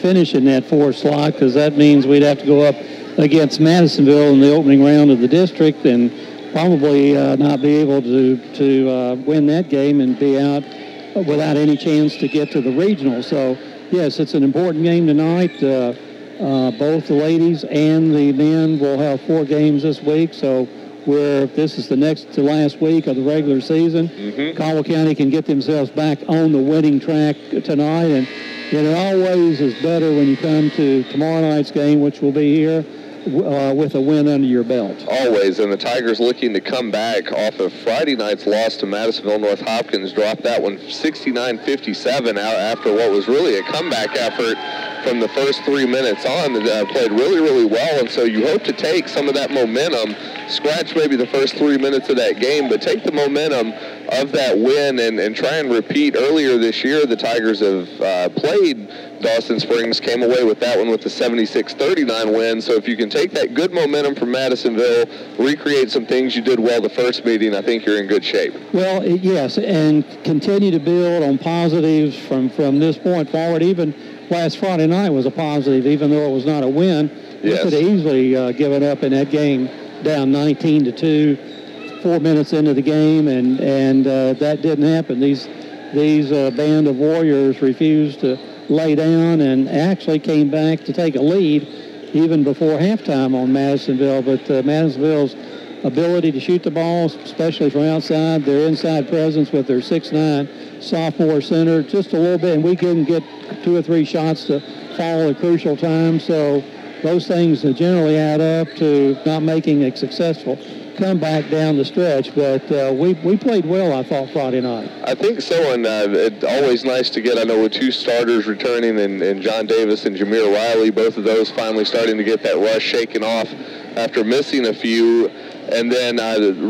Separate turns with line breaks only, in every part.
finish in that 4th slot, because that means we'd have to go up against Madisonville in the opening round of the district and probably not be able to win that game and be out without any chance to get to the regional. So, yes, it's an important game tonight. Both the ladies and the men will have 4 games this week, so this is the next to last week of the regular season. Caldwell County can get themselves back on the winning track tonight, and it always is better when you come to tomorrow night's game, which will be here, with a win under your belt.
Always, and the Tigers looking to come back off of Friday night's loss to Madisonville North Hopkins, dropped that one 69-57 out after what was really a comeback effort from the first 3 minutes on. Played really, really well, and so you hope to take some of that momentum, scratch maybe the first 3 minutes of that game, but take the momentum of that win and try and repeat. Earlier this year, the Tigers have played Dawson Springs, came away with that one with the 76-39 win. So if you can take that good momentum from Madisonville, recreate some things you did well the first meeting, I think you're in good shape.
Well, yes, and continue to build on positives from this point forward. Even last Friday night was a positive, even though it was not a win. We could have easily given up in that game, down 19-2, 4 minutes into the game, and that didn't happen. These band of warriors refused to lay down and actually came back to take a lead even before halftime on Madisonville. But Madisonville's ability to shoot the ball, especially from outside, their inside presence with their 6'9" sophomore center, just a little bit, and we couldn't get 2 or 3 shots to fall at crucial times. So those things generally add up to not making a successful comeback down the stretch, but we played well, I thought, Friday night.
I think so, and it's always nice to get, I know, with 2 starters returning and John Davis and Jameer Riley, both of those finally starting to get that rush shaken off after missing a few. And then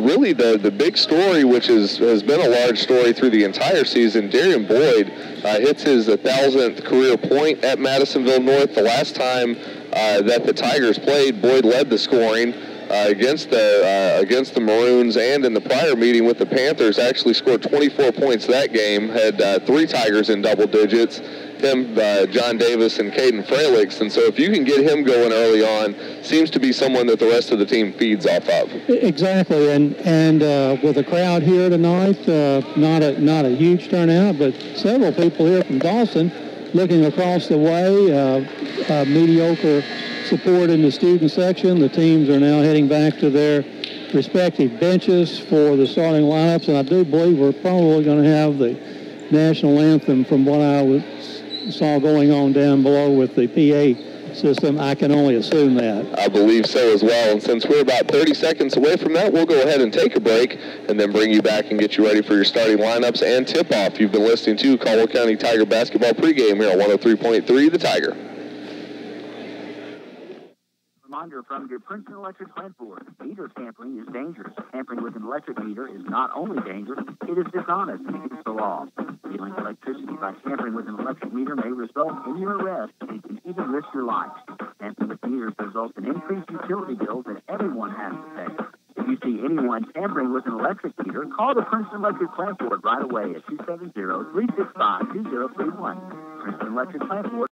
really the big story, which has been a large story through the entire season, Darian Boyd hits his 1,000th career point at Madisonville North. The last time that the Tigers played, Boyd led the scoring against the Maroons, and in the prior meeting with the Panthers, actually scored 24 points that game, had 3 Tigers in double digits, him, John Davis, and Caden Fralix. And so if you can get him going early on, seems to be someone that the rest of the team feeds off of.
Exactly, and with the crowd here tonight, not a huge turnout, but several people here from Dawson looking across the way, mediocre support in the student section. The teams are now heading back to their respective benches for the starting lineups, and I do believe we're probably going to have the national anthem from what I saw going on down below with the PA system. I can only assume that.
I believe so as well, and since we're about 30 seconds away from that, we'll go ahead and take a break and then bring you back and get you ready for your starting lineups and tip-off. You've been listening to Caldwell County Tiger basketball pregame here on 103.3 The Tiger.
Reminder from your Princeton Electric plant board: meter tampering is dangerous. Tampering with an electric meter is not only dangerous, it is dishonest and against the law. Stealing electricity by tampering with an electric meter may result in your arrest and can even risk your life. Tampering with meters results in increased utility bills that everyone has to pay. If you see anyone tampering with an electric meter, call the Princeton Electric plant board right away at 270-365-2031. Princeton Electric plant board.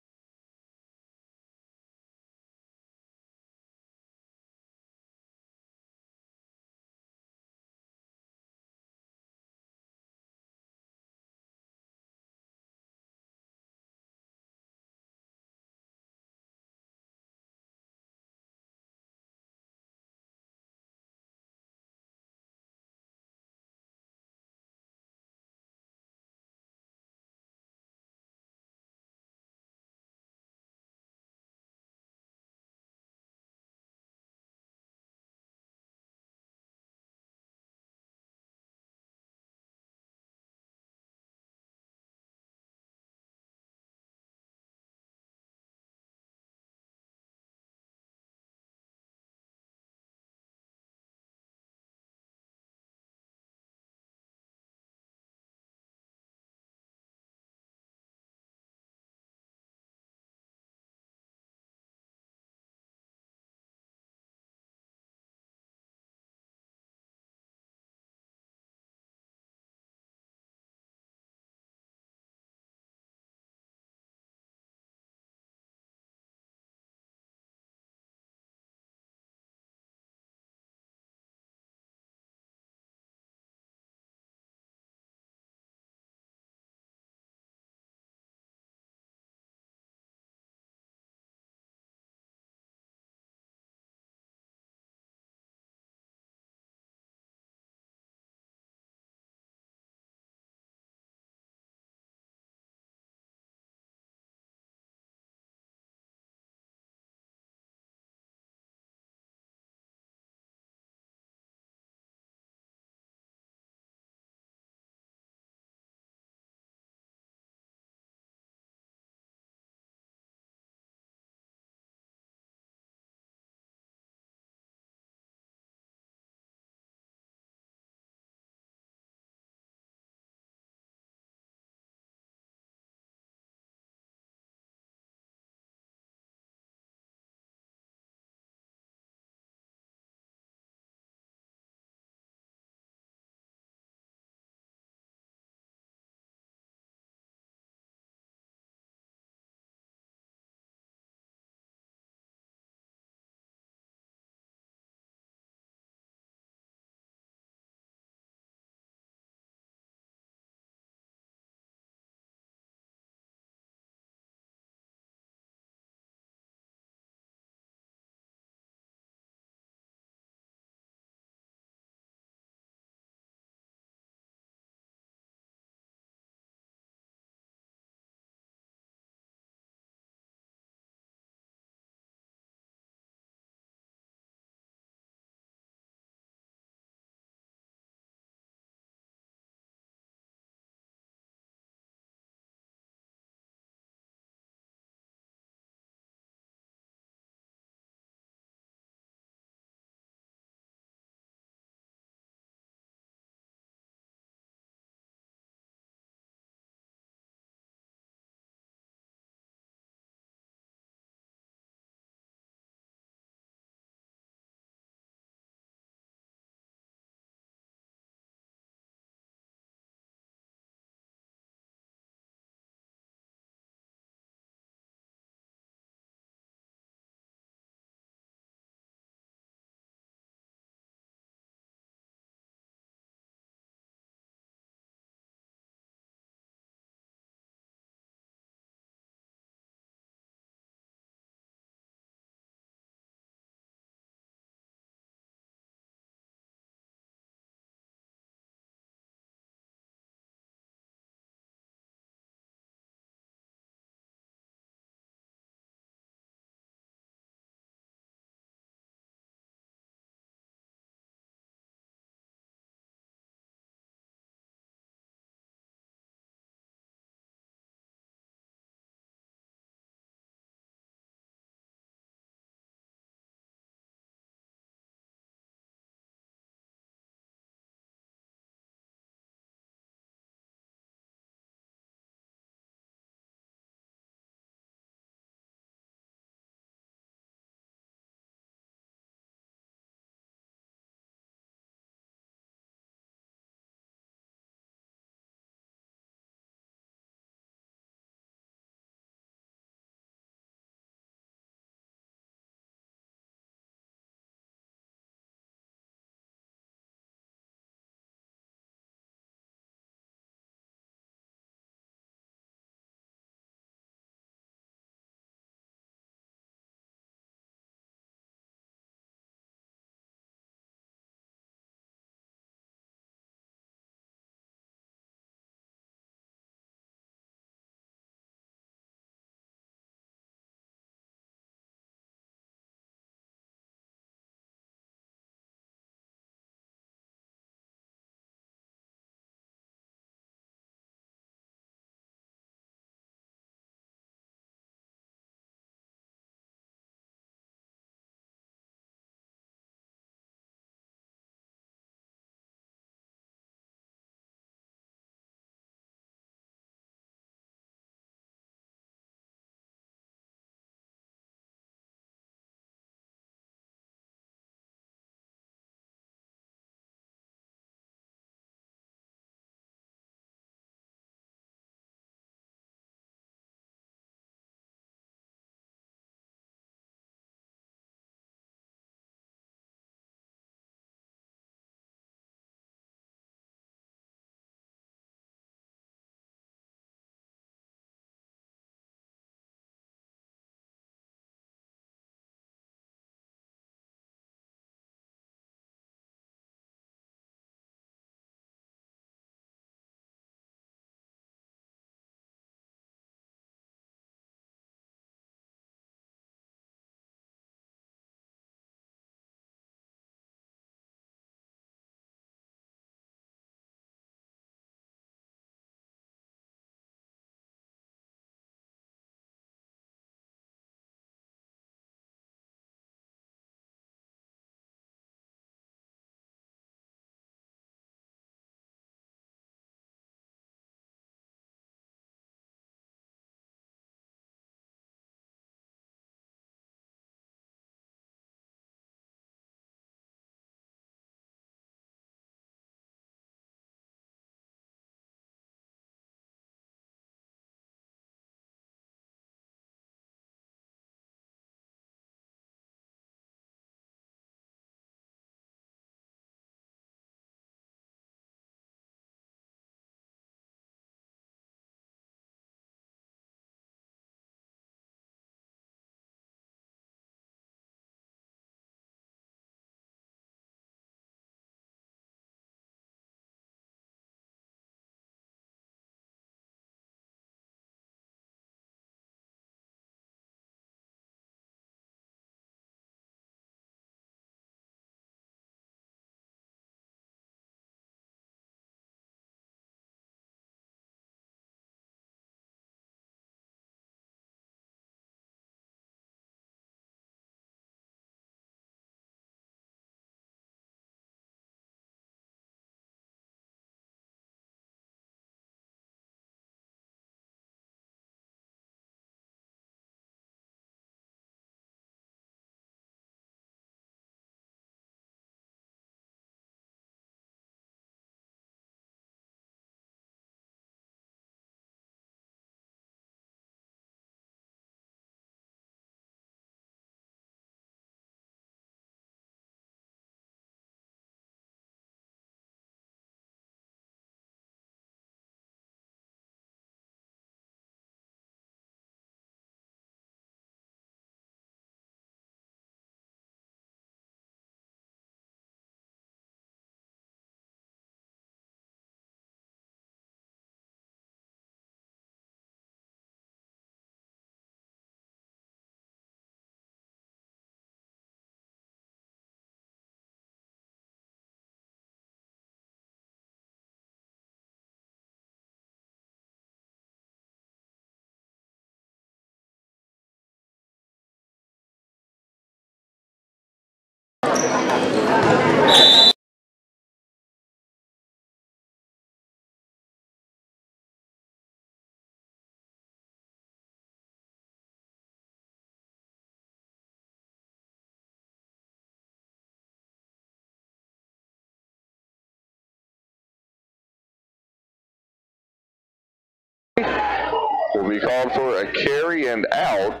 will be called for a carry and out.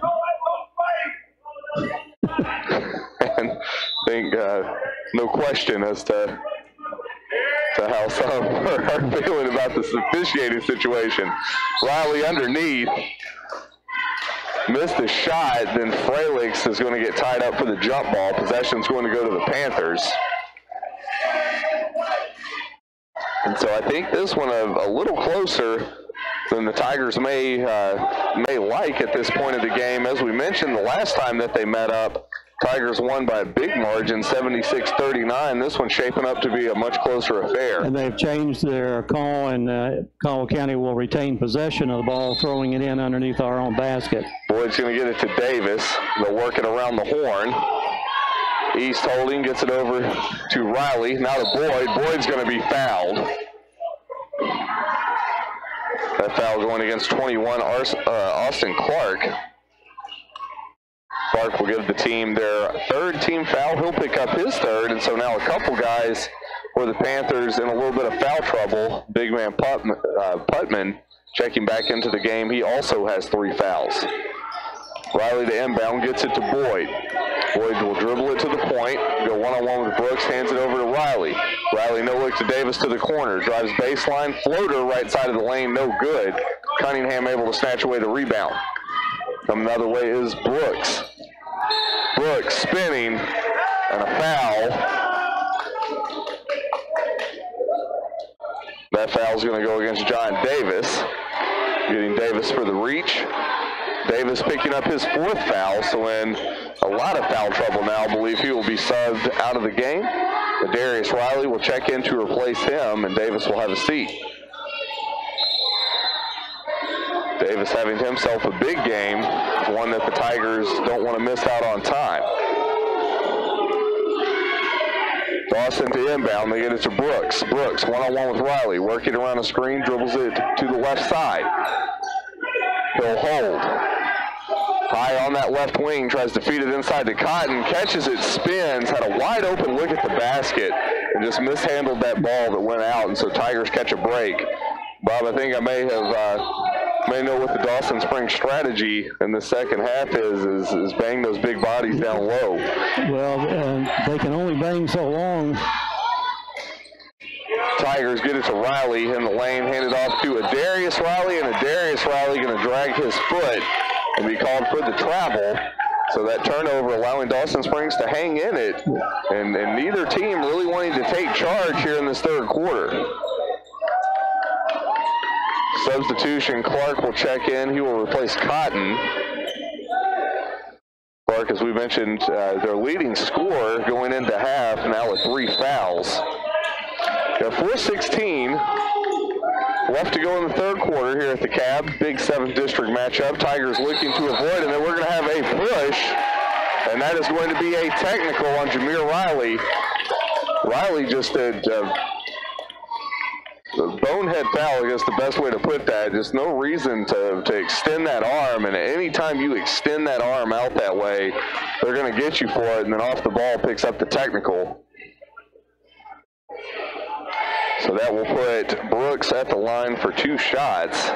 And I think no question as to how some are feeling about this officiating situation. Riley underneath. Missed the shot, then Fralix is going to get tied up for the jump ball. Possession's going to go to the Panthers. And so I think this one a little closer than the Tigers may like at this point of the game. As we mentioned the last time that they met up, Tigers won by a big margin, 76-39. This one's shaping up to be a much closer affair.
And they've changed their call, and Caldwell County will retain possession of the ball, throwing it in underneath our own basket.
Boyd's going to get it to Davis. They'll work it around the horn. East holding, gets it over to Riley. Now to Boyd. Boyd's going to be fouled. That foul going against 21, Austin Clark. Clark will give the team their third team foul. He'll pick up his third, and so now a couple guys for the Panthers in a little bit of foul trouble. Big man Putman checking back into the game. He also has 3 fouls. Riley to inbound, gets it to Boyd. Boyd will dribble it to the point, go one-on-one with Brooks, hands it over to Riley. Riley no look to Davis to the corner, drives baseline, floater right side of the lane, no good. Cunningham able to snatch away the rebound. Coming the other way is Brooks. Brooks spinning, and a foul. That foul is going to go against John Davis. Getting Davis for the reach. Davis picking up his 4th foul, so in a lot of foul trouble now. I believe he will be subbed out of the game. But Darius Riley will check in to replace him, and Davis will have a seat. Davis having himself a big game, one that the Tigers don't want to miss out on time. Dawson to inbound, they get it to Brooks. Brooks one-on-one with Riley, working around the screen, dribbles it to the left side. He'll hold. High on that left wing, tries to feed it inside to Cotton, catches it, spins, had a wide open look at the basket, and just mishandled that ball that went out, and so Tigers catch a break. Bob, I think I may know what the Dawson Springs strategy in the second half is bang those big bodies down low.
Well, they can only bang so long.
Tigers get it to Riley in the lane, handed off to a Darius Riley, and a Darius Riley going to drag his foot and be called for the travel. So that turnover allowing Dawson Springs to hang in it, and neither team really wanting to take charge here in this third quarter. Substitution, Clark will check in. He will replace Cotton. Clark, as we mentioned, their leading scorer going into half, now with 3 fouls. Got 4:16 left to go in the third quarter here at the Cab. Big 7th district matchup. Tigers looking to avoid, and then we're going to have a push, and that is going to be a technical on Jameer Riley. Riley just did a bonehead foul, I guess the best way to put that. Just no reason to extend that arm, and anytime you extend that arm out that way, they're going to get you for it, and then off the ball picks up the technical. So that will put Brooks at the line for 2 shots.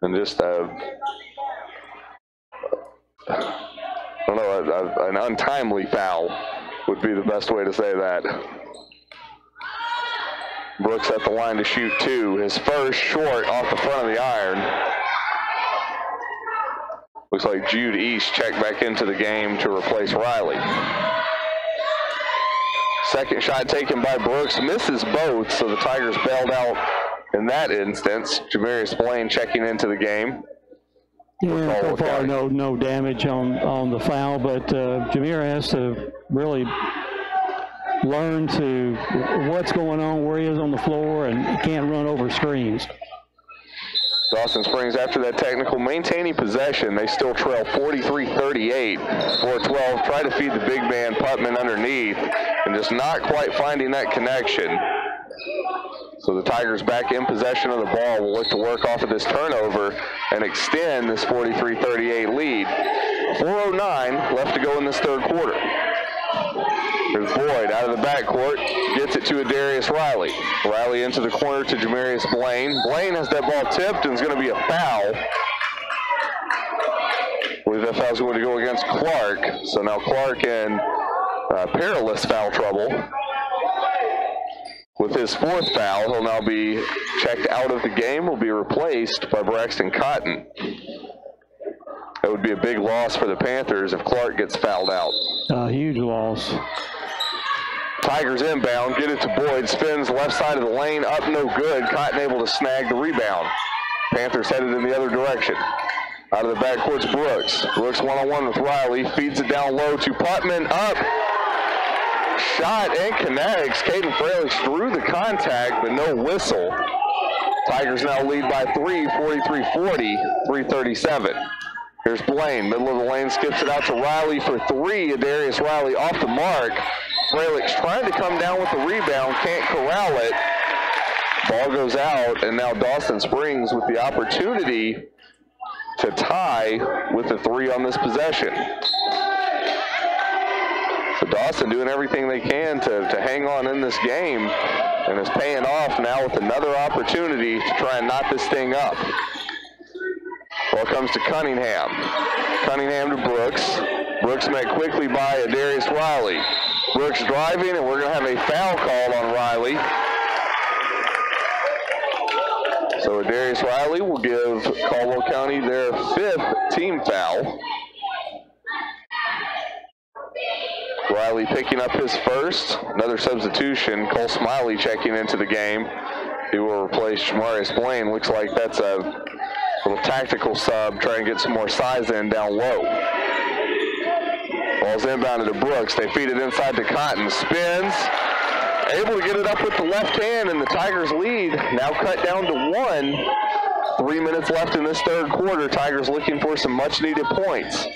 And just I don't know, an untimely foul would be the best way to say that. Brooks at the line to shoot 2. His first short off the front of the iron. Looks like Jude East checked back into the game to replace Riley. Second shot taken by Brooks, misses both, so the Tigers bailed out in that instance. Jamarius Blaine checking into the game.
Yeah, so far no damage on the foul, but Jameer has to really learn to what's going on, where he is on the floor, and can't run over screens.
Dawson Springs, after that technical, maintaining possession. They still trail 43-38. 4-12, try to feed the big man Putman underneath, and just not quite finding that connection. So the Tigers back in possession of the ball will look to work off of this turnover and extend this 43-38 lead. 4:09 left to go in this third quarter. There's Boyd out of the backcourt. Gets it to Adarius Riley. Riley into the corner to Jamarius Blaine. Blaine has that ball tipped and it's going to be a foul. I believe that foul's going to go against Clark. So now Clark in perilous foul trouble. With his 4th foul, he'll now be checked out of the game. Will be replaced by Braxton Cotton. That would be a big loss for the Panthers if Clark gets fouled out.
Huge loss.
Tigers inbound, get it to Boyd, spins left side of the lane, up no good. Cotton able to snag the rebound. Panthers headed in the other direction. Out of the backcourt's Brooks. Brooks one-on-one with Riley, feeds it down low to Putman, up. Shot and connects. Caden Fralick through the contact, but no whistle. Tigers now lead by 3, 43-40, 3:37. Here's Blaine, middle of the lane, skips it out to Riley for 3. Adarius Riley off the mark. Fralick's trying to come down with the rebound, can't corral it. Ball goes out, and now Dawson Springs with the opportunity to tie with the 3 on this possession. So Dawson doing everything they can to hang on in this game, and is paying off now with another opportunity to try and knot this thing up. Ball comes to Cunningham. Cunningham to Brooks. Brooks met quickly by Adarius Riley. Brooks driving, and we're going to have a foul called on Riley. So Adarius Riley will give Caldwell County their 5th team foul. Riley picking up his 1st. Another substitution. Cole Smiley checking into the game. He will replace Jamarius Blaine. Looks like that's a little tactical sub, try and get some more size in down low. Ball's inbounded to Brooks. They feed it inside to Cotton. Spins. Able to get it up with the left hand, and the Tigers lead now cut down to 1. 3 minutes left in this 3rd quarter. Tigers looking for some much-needed points.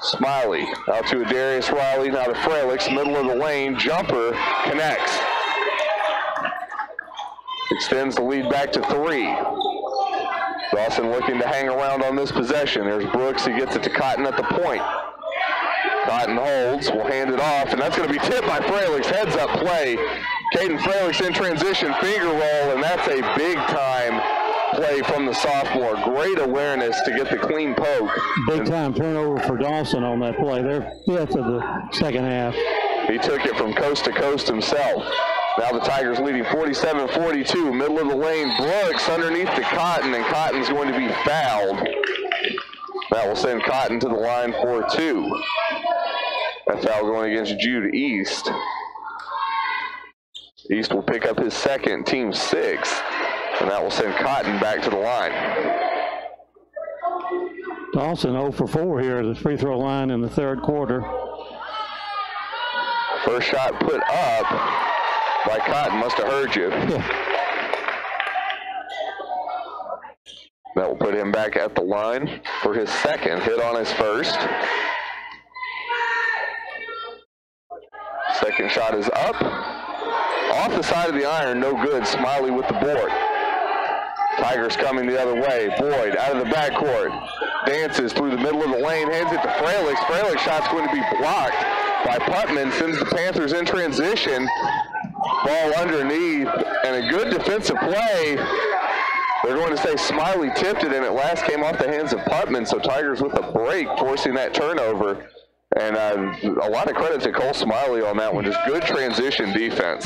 Smiley out to Adarius Riley, now to Frelick, middle of the lane. Jumper connects. Extends the lead back to 3. Dawson looking to hang around on this possession. There's Brooks. He gets it to Cotton at the point. Cotton holds, will hand it off, and that's going to be tipped by Frelick's heads-up play. Caden Frelick's in transition, finger roll, and that's a big-time play from the sophomore. Great awareness to get the clean poke.
Big-time turnover for Dawson on that play. They're 5th of the 2nd half.
He took it from coast to coast himself. Now the Tigers leading 47-42, middle of the lane. Brooks underneath to Cotton, and Cotton's going to be fouled. That will send Cotton to the line for 2. That foul going against Jude East. East will pick up his 2nd, team 6, and that will send Cotton back to the line.
Dawson 0 for 4 here at the free throw line in the 3rd quarter.
First shot put up by Cotton, must have heard you.
Yeah.
That will put him back at the line for his 2nd, hit on his 1st. 2nd shot is up. Off the side of the iron, no good. Smiley with the board. Tigers coming the other way. Boyd out of the backcourt. Dances through the middle of the lane, hands it to Frelick. Frelick's shot's going to be blocked by Putman. Sends the Panthers in transition. Ball underneath, and a good defensive play. They're going to say Smiley tipped it, and it last came off the hands of Putman, so Tigers with a break forcing that turnover. And a lot of credit to Cole Smiley on that one. Just good transition defense.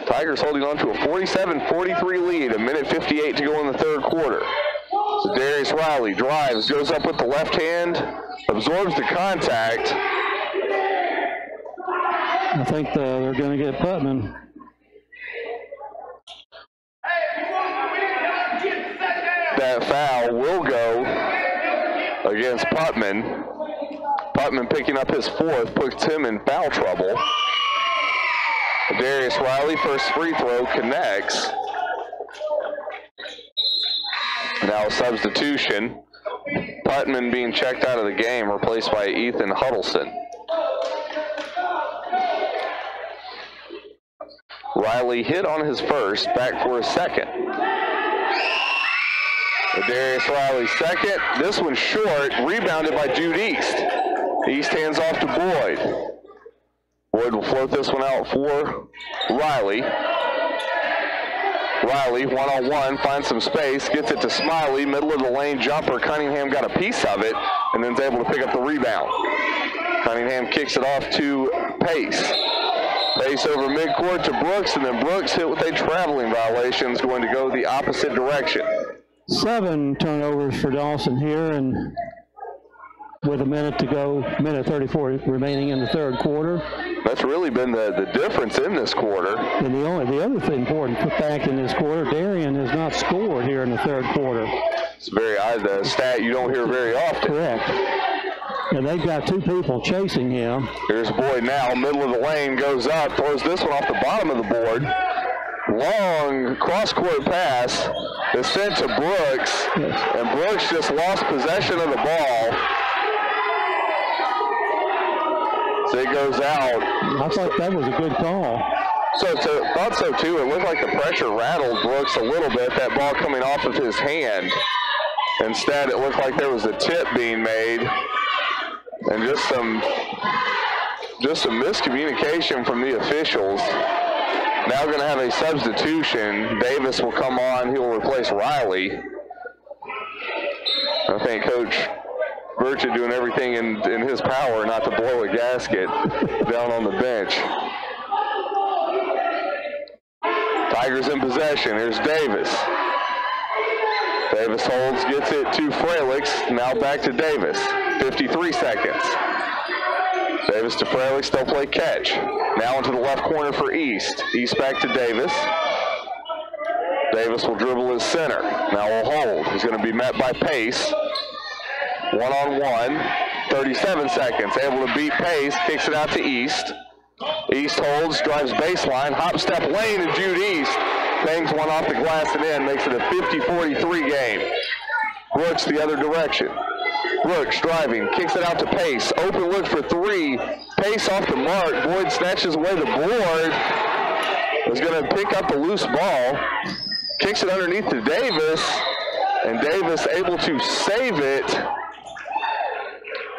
Tigers holding on to a 47-43 lead. A minute 58 to go in the 3rd quarter. So Darius Riley drives, goes up with the left hand, absorbs the contact.
I think they're going to get Putman.
That foul will go against Putman. Putman picking up his 4th, puts him in foul trouble. Darius Riley, first free throw, connects. Now a substitution. Putman being checked out of the game, replaced by Ethan Huddleston. Riley hit on his 1st, back for his 2nd. Darius Riley 2nd. This one short, rebounded by Jude East. East hands off to Boyd. Boyd will float this one out for Riley. Riley, one-on-one, finds some space, gets it to Smiley, middle of the lane jumper. Cunningham got a piece of it and then is able to pick up the rebound. Cunningham kicks it off to Pace. Pace over midcourt to Brooks, and then Brooks hit with a traveling violation, is going to go the opposite direction.
7 turnovers for Dawson here, and with a minute to go, minute 34 remaining in the third quarter.
That's really been the difference in this quarter.
And the other important fact in this quarter, Darien has not scored here in the third quarter.
It's the stat you don't hear very often.
Correct. And they've got 2 people chasing him.
Here's Boyd now, middle of the lane, goes up, throws this one off the bottom of the board. Long cross-court pass is sent to Brooks, yes. And Brooks just lost possession of the ball. So it goes out.
I thought that was a good call.
Thought so too. It looked like the pressure rattled Brooks a little bit, that ball coming off of his hand. Instead, it looked like there was a tip being made. And just some miscommunication from the officials. Now going to have a substitution. Davis will come on. He will replace Riley. I think Coach Burchett doing everything in his power not to blow a gasket down on the bench. Tigers in possession. Here's Davis. Davis holds, gets it to Fralix. Now back to Davis. 53 seconds. Davis to Fralix, they'll play catch. Now into the left corner for East. East back to Davis. Davis will dribble his center. Now will hold. He's going to be met by Pace. One-on-one. 37 seconds. Able to beat Pace. Kicks it out to East. East holds, drives baseline. Hop step lane to Jude East. Bangs one off the glass and in. Makes it a 50-43 game. Brooks the other direction. Brooks driving, kicks it out to Pace. Open look for 3. Pace off the mark. Boyd snatches away the board. Is going to pick up the loose ball. Kicks it underneath to Davis. And Davis able to save it.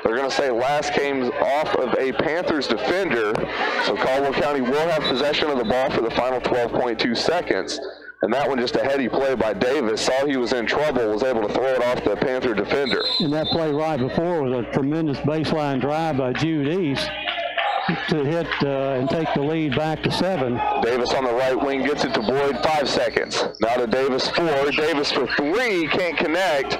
They're going to say last came off of a Panthers defender. So Caldwell County will have possession of the ball for the final 12.2 seconds. And that one just a heady play by Davis. Saw he was in trouble, was able to throw it off the Panther defender.
And that play right before was a tremendous baseline drive by Jude East to hit and take the lead back to 7.
Davis on the right wing gets it to Boyd, 5 seconds. Now to Davis 4. Davis for 3, can't connect.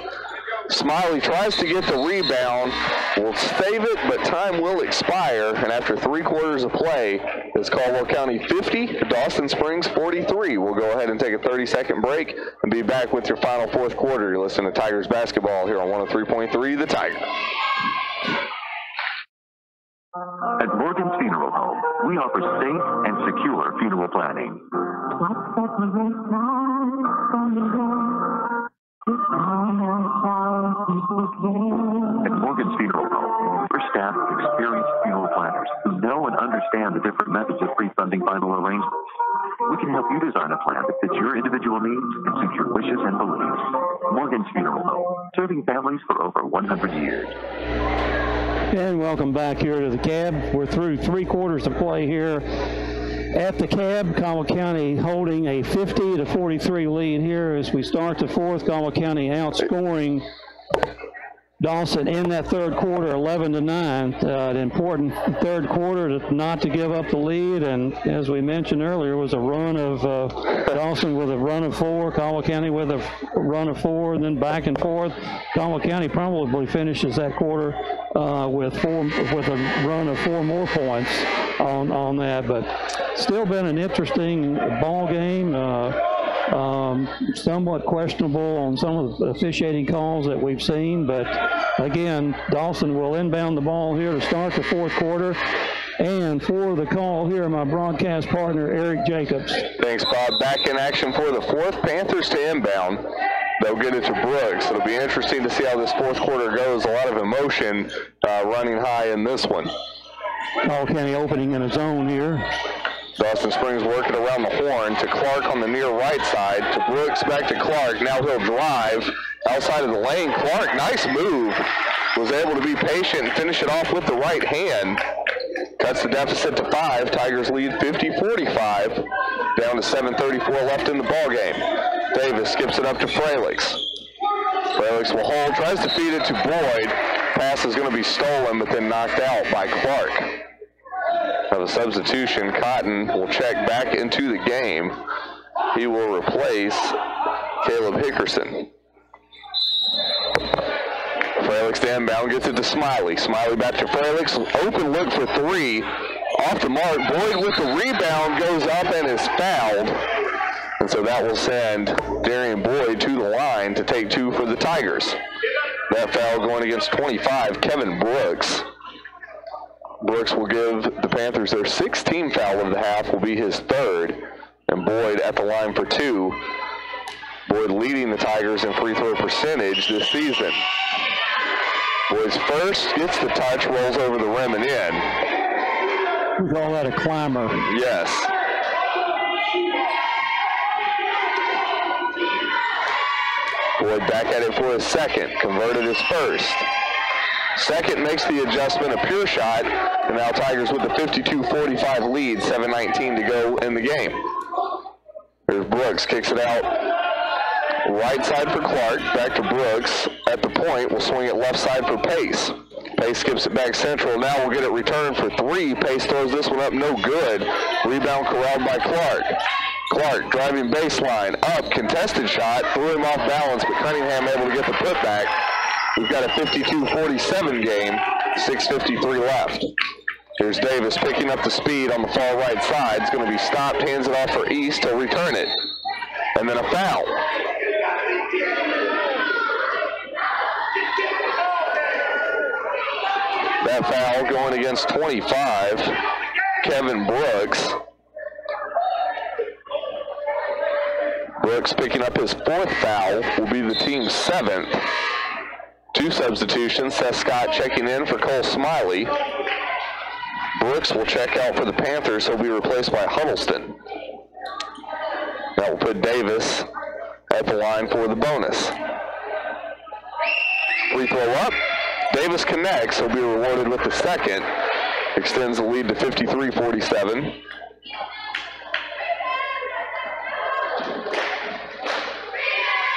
Smiley tries to get the rebound, will save it, but time will expire. And after 3 quarters of play, it's Caldwell County 50, Dawson Springs 43. We'll go ahead and take a 30-second break and be back with your final 4th quarter. You're listening to Tigers basketball here on 103.3 The Tiger.
At Morgan's Funeral Home, we offer safe and secure funeral planning. At Morgan's Funeral Home, we're staffed with experienced funeral planners who know and understand the different methods of pre-funding final arrangements. We can help you design a plan that fits your individual needs and suits your wishes and beliefs. Morgan's Funeral Home, serving families for over 100 years.
And welcome back here to the Cab. We're through 3 quarters of play here at the Cab. Caldwell County holding a 50-43 lead here as we start the 4th. Caldwell County outscoring Dawson in that 3rd quarter, 11-9. An important 3rd quarter not to give up the lead, and as we mentioned earlier, was a run of Dawson with a run of 4, Caldwell County with a run of 4, and then back and forth. Caldwell County probably finishes that quarter with a run of 4 more points on that, but still been an interesting ball game. Somewhat questionable on some of the officiating calls that we've seen, but again, Dawson will inbound the ball here to start the 4th quarter. And for the call here, my broadcast partner, Eric Jacobs.
Thanks, Bob. Back in action for the 4th. Panthers to inbound. They'll get it to Brooks. It'll be interesting to see how this 4th quarter goes. A lot of emotion running high in this one.
Caldwell County opening in a zone here.
Dawson Springs working around the horn to Clark on the near right side, to Brooks, back to Clark. Now he'll drive outside of the lane. Clark, nice move. was able to be patient and finish it off with the right hand. Cuts the deficit to 5. Tigers lead 50-45. Down to 7:34 left in the ballgame. Davis skips it up to Fralix. Fralix will hold, tries to feed it to Boyd. Pass is going to be stolen, but then knocked out by Clark. Now the substitution, Cotton will check back into the game. He will replace Caleb Hickerson. Fralix to inbound, gets it to Smiley. Smiley back to Fralix. Open look for 3. Off the mark. Boyd with the rebound goes up and is fouled. And so that will send Darian Boyd to the line to take 2 for the Tigers. That foul going against 25, Kevin Brooks. Brooks will give the Panthers their 16th foul of the half, will be his 3rd. And Boyd at the line for 2. Boyd leading the Tigers in free throw percentage this season. Boyd's first, gets the touch, rolls over the rim and in.
We call that a climber.
Yes. Boyd back at it for his second, converted his first. Second makes the adjustment, a pure shot, and now Tigers with the 52-45 lead, 7:19 to go in the game. There's Brooks, kicks it out. Right side for Clark, back to Brooks. At the point, will swing it left side for Pace. Pace skips it back central. Now we'll get it returned for 3. Pace throws this one up, no good. Rebound corralled by Clark. Clark driving baseline, up, contested shot, threw him off balance, but Cunningham able to get the putback. We've got a 52-47 game, 6:53 left. Here's Davis picking up the speed on the far right side. It's going to be stopped, hands it off for East to return it. And then a foul. That foul going against 25, Kevin Brooks. Brooks picking up his 4th foul, will be the team's 7th. 2 substitutions, Seth Scott checking in for Cole Smiley. Brooks will check out for the Panthers, he'll be replaced by Huddleston. That will put Davis at the line for the bonus. Free throw up. Davis connects. He'll be rewarded with the second. Extends the lead to 53-47.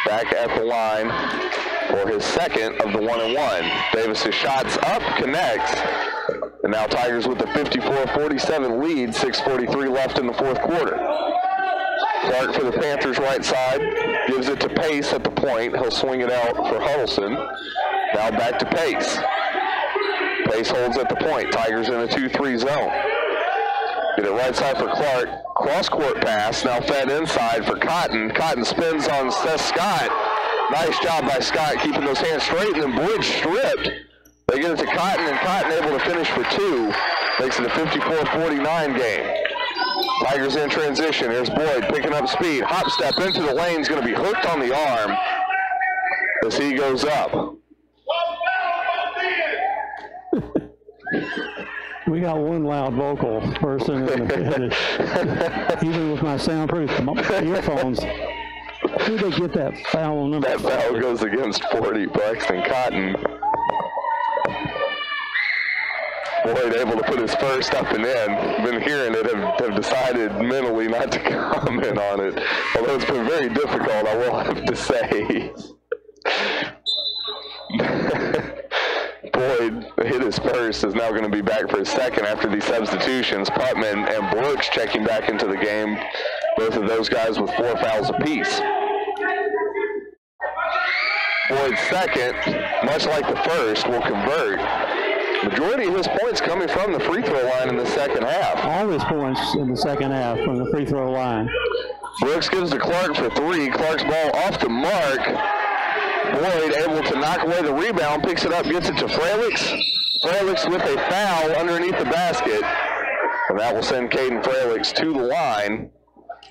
Back at the line for his second of the 1-and-1. Davis's shots up, connects. And now Tigers with the 54-47 lead, 6:43 left in the 4th quarter. Clark for the Panthers right side, gives it to Pace at the point. He'll swing it out for Huddleston. Now back to Pace. Pace holds at the point. Tigers in a 2-3 zone. Get it right side for Clark. Cross-court pass, now fed inside for Cotton. Cotton spins on Seth Scott. Nice job by Scott keeping those hands straight, and then Boyd stripped. They get it to Cotton, and Cotton able to finish for 2. Makes it a 54-49 game. Tigers in transition. Here's Boyd picking up speed. Hop step into the lane. Is going to be hooked on the arm as he goes up.
We got one loud vocal person in the pit. Even with my soundproof earphones. Who did they get that foul number?
That foul goes against 40, Braxton Cotton. Boyd able to put his first up and in. Been hearing it, have decided mentally not to comment on it. Although it's been very difficult, I will have to say. Boyd hit his first, is now going to be back for his second after these substitutions. Putman and Brooks checking back into the game. Both of those guys with 4 fouls apiece. Boyd's second, much like the first, will convert. Majority of his points coming from the free throw line in the second half.
All his points in the second half from the free throw line.
Brooks gives to Clark for 3. Clark's ball off the mark. Boyd able to knock away the rebound, picks it up, gets it to Fralix. Fralix with a foul underneath the basket. And that will send Caden Fralix to the line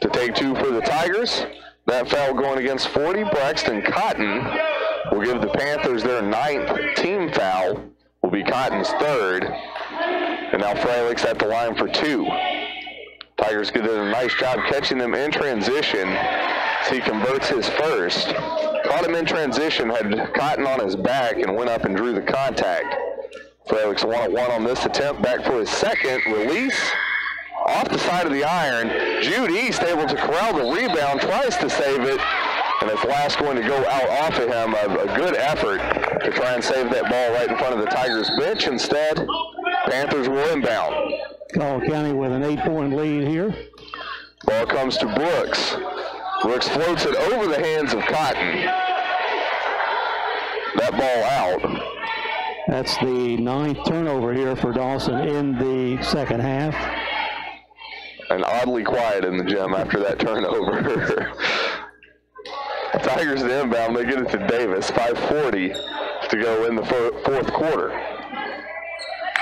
to take 2 for the Tigers. That foul going against 40. Braxton Cotton will give the Panthers their 9th team foul. Will be Cotton's 3rd. And now Fralix at the line for 2. Tigers did a nice job catching them in transition. He converts his first. Caught him in transition, had Cotton on his back, and went up and drew the contact. Freilich 1-1 on this attempt, back for his second. Release off the side of the iron. Jude East able to corral the rebound, tries to save it, and it's last going to go out off of him. A good effort to try and save that ball right in front of the Tigers bench. Instead, Panthers will inbound.
Caldwell County with an 8-point lead here.
Ball comes to Brooks. Brooks floats it over the hands of Cotton. That ball out.
That's the 9th turnover here for Dawson in the second half.
And oddly quiet in the gym after that turnover. Tigers to inbound, they get it to Davis. 5:40 to go in the fourth quarter.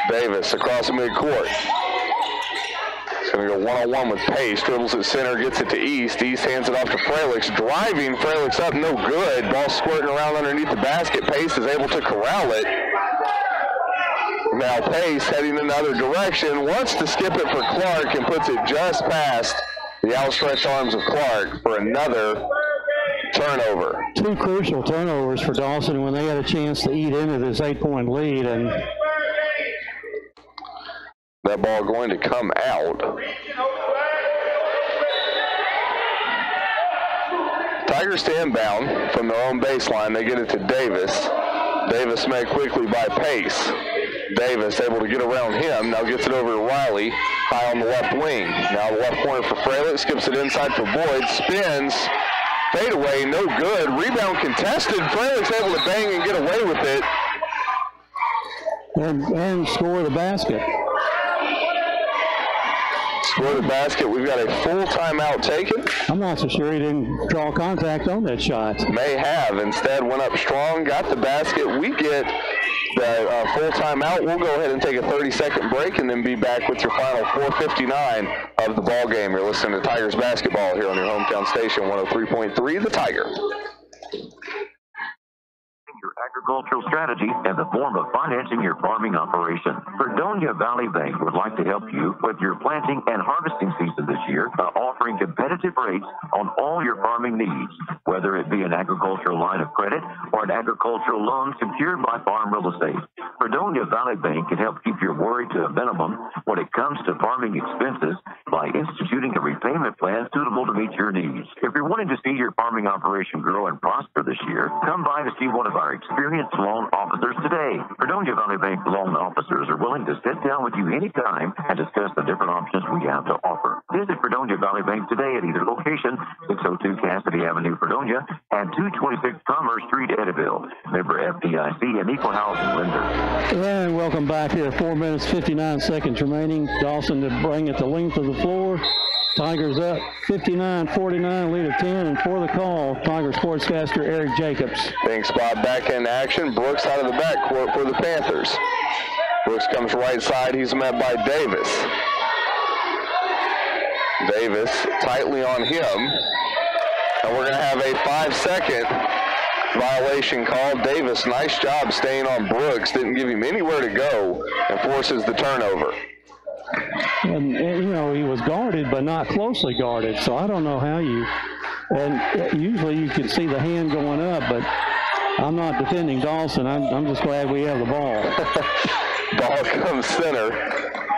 Davis across midcourt. He's going to go one-on-one with Pace. Dribbles at center, gets it to East. East hands it off to Freilich. Driving, Freilich up, no good. Ball squirting around underneath the basket. Pace is able to corral it. Now Pace heading in another direction, wants to skip it for Clark and puts it just past the outstretched arms of Clark for another turnover.
2 crucial turnovers for Dawson when they had a chance to eat into this 8-point lead, and
that ball going to come out. Tigers to inbound from their own baseline. They get it to Davis. Davis met quickly by Pace. Davis able to get around him. Now gets it over to Riley, high on the left wing. Now the left corner for Freilich. Skips it inside for Boyd. Spins. Fade away, no good. Rebound contested. Freilich's able to bang and get away with it.
And score the basket.
Score the basket. We've got a full timeout taken.
I'm not so sure he didn't draw contact on that shot.
May have. Instead, went up strong, got the basket. We get the full timeout. We'll go ahead and take a 30-second break and then be back with your final 4:59 of the ball game. You're listening to Tigers basketball here on your hometown station, 103.3, The Tiger.
Your agricultural strategy and the form of financing your farming operation. Fredonia Valley Bank would like to help you with your planting and harvesting season this year by offering competitive rates on all your farming needs, whether it be an agricultural line of credit or an agricultural loan secured by farm real estate. Fredonia Valley Bank can help keep your worry to a minimum when it comes to farming expenses by instituting a repayment plan suitable to meet your needs. If you're wanting to see your farming operation grow and prosper this year, come by to see one of our experienced loan officers today. Fredonia Valley Bank loan officers are willing to sit down with you anytime and discuss the different options we have to offer. Visit Fredonia Valley Bank today at either location, 602 Cassidy Avenue, Fredonia, and 226 Commerce Street, Eddyville. Member FDIC and Equal Housing Lender.
And welcome back here. 4 minutes, 59 seconds remaining. Dawson to bring it the length of the floor. Tigers up 59-49, lead of 10, and for the call, Tiger sportscaster Eric Jacobs.
Thanks, Bob. Back in action. Brooks out of the backcourt for the Panthers. Brooks comes right side. He's met by Davis. Davis tightly on him. And we're going to have a 5-second violation called. Davis, nice job staying on Brooks. Didn't give him anywhere to go and forces the turnover.
And, you know, he was guarded, but not closely guarded. So I don't know how you, and usually you can see the hand going up, but I'm not defending Dawson. I'm just glad we have the ball.
Ball comes center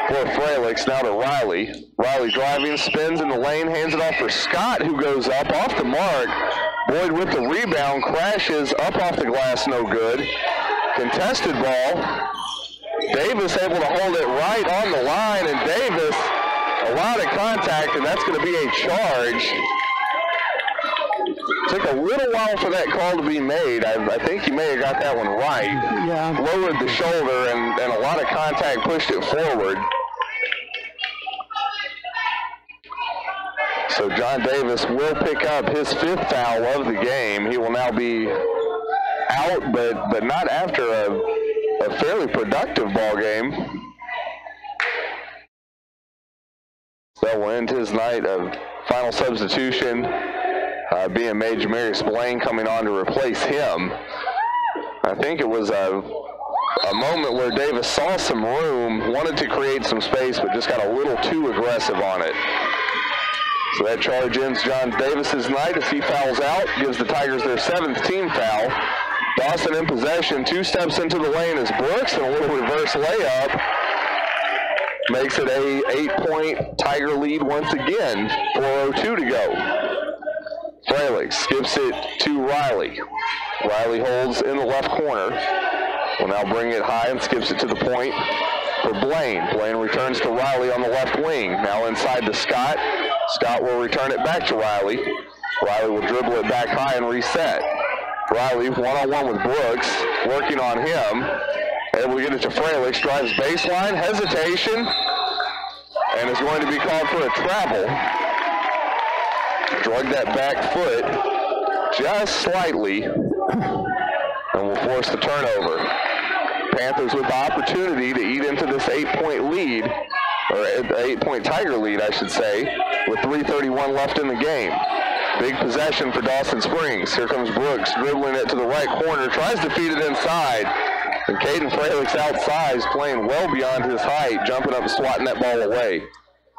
for Freilich, now to Riley. Riley driving, spins in the lane, hands it off for Scott, who goes up off the mark. Boyd with the rebound, crashes up off the glass, no good. Contested ball. Davis able to hold it right on the line, and Davis, a lot of contact, and that's going to be a charge. Took a little while for that call to be made. I think he may have got that one right.
Yeah.
Lowered the shoulder, and a lot of contact pushed it forward. So John Davis will pick up his 5th foul of the game. He will now be out, but not after a fairly productive ball game. That will end his night of final substitution being made. Jamarius Blaine coming on to replace him. I think it was a moment where Davis saw some room, wanted to create some space, but just got a little too aggressive on it. So that charge ends John Davis's night as he fouls out, gives the Tigers their 7th team foul. Dawson in possession, 2 steps into the lane as Brooks, and a little reverse layup makes it a 8-point Tiger lead once again. 4:02 to go. Freilich skips it to Riley. Riley holds in the left corner. Will now bring it high and skips it to the point for Blaine. Blaine returns to Riley on the left wing. Now inside to Scott. Scott will return it back to Riley. Riley will dribble it back high and reset. Riley one-on-one with Brooks, working on him. Able to get it to Freilich, drives baseline, hesitation, and is going to be called for a travel. Drug that back foot just slightly, and will force the turnover. Panthers with the opportunity to eat into this 8-point lead, or 8-point Tiger lead, I should say, with 3:31 left in the game. Big possession for Dawson Springs. Here comes Brooks dribbling it to the right corner, tries to feed it inside. And Caden Freilich's outside, playing well beyond his height, jumping up and swatting that ball away.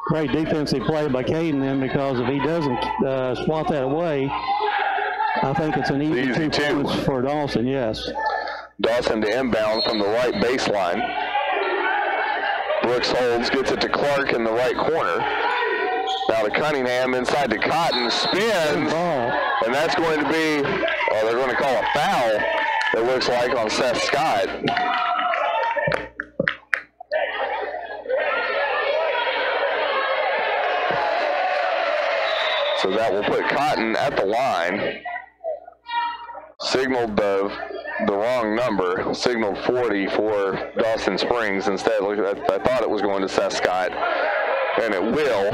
Great defensive play by Caden then, because if he doesn't swat that away, I think it's an easy 2 points for Dawson, yes.
Dawson to inbound from the right baseline. Brooks holds, gets it to Clark in the right corner. Now to Cunningham, inside to Cotton, spins, and that's going to be, they're going to call a foul, it looks like, on Seth Scott. So that will put Cotton at the line. Signaled the wrong number, signaled 40 for Dawson Springs. Instead, I thought it was going to Seth Scott, and it will.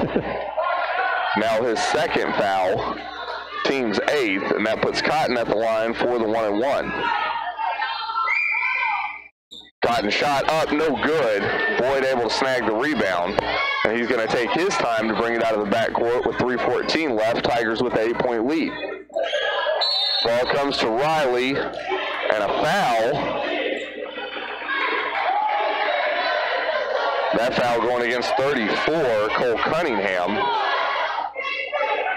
Now his 2nd foul, team's 8th, and that puts Cotton at the line for the 1-and-1. Cotton shot up, no good. Boyd able to snag the rebound, and he's going to take his time to bring it out of the backcourt with 3:14 left. Tigers with an 8-point lead. Ball comes to Riley, and a foul. That foul going against 34, Cole Cunningham.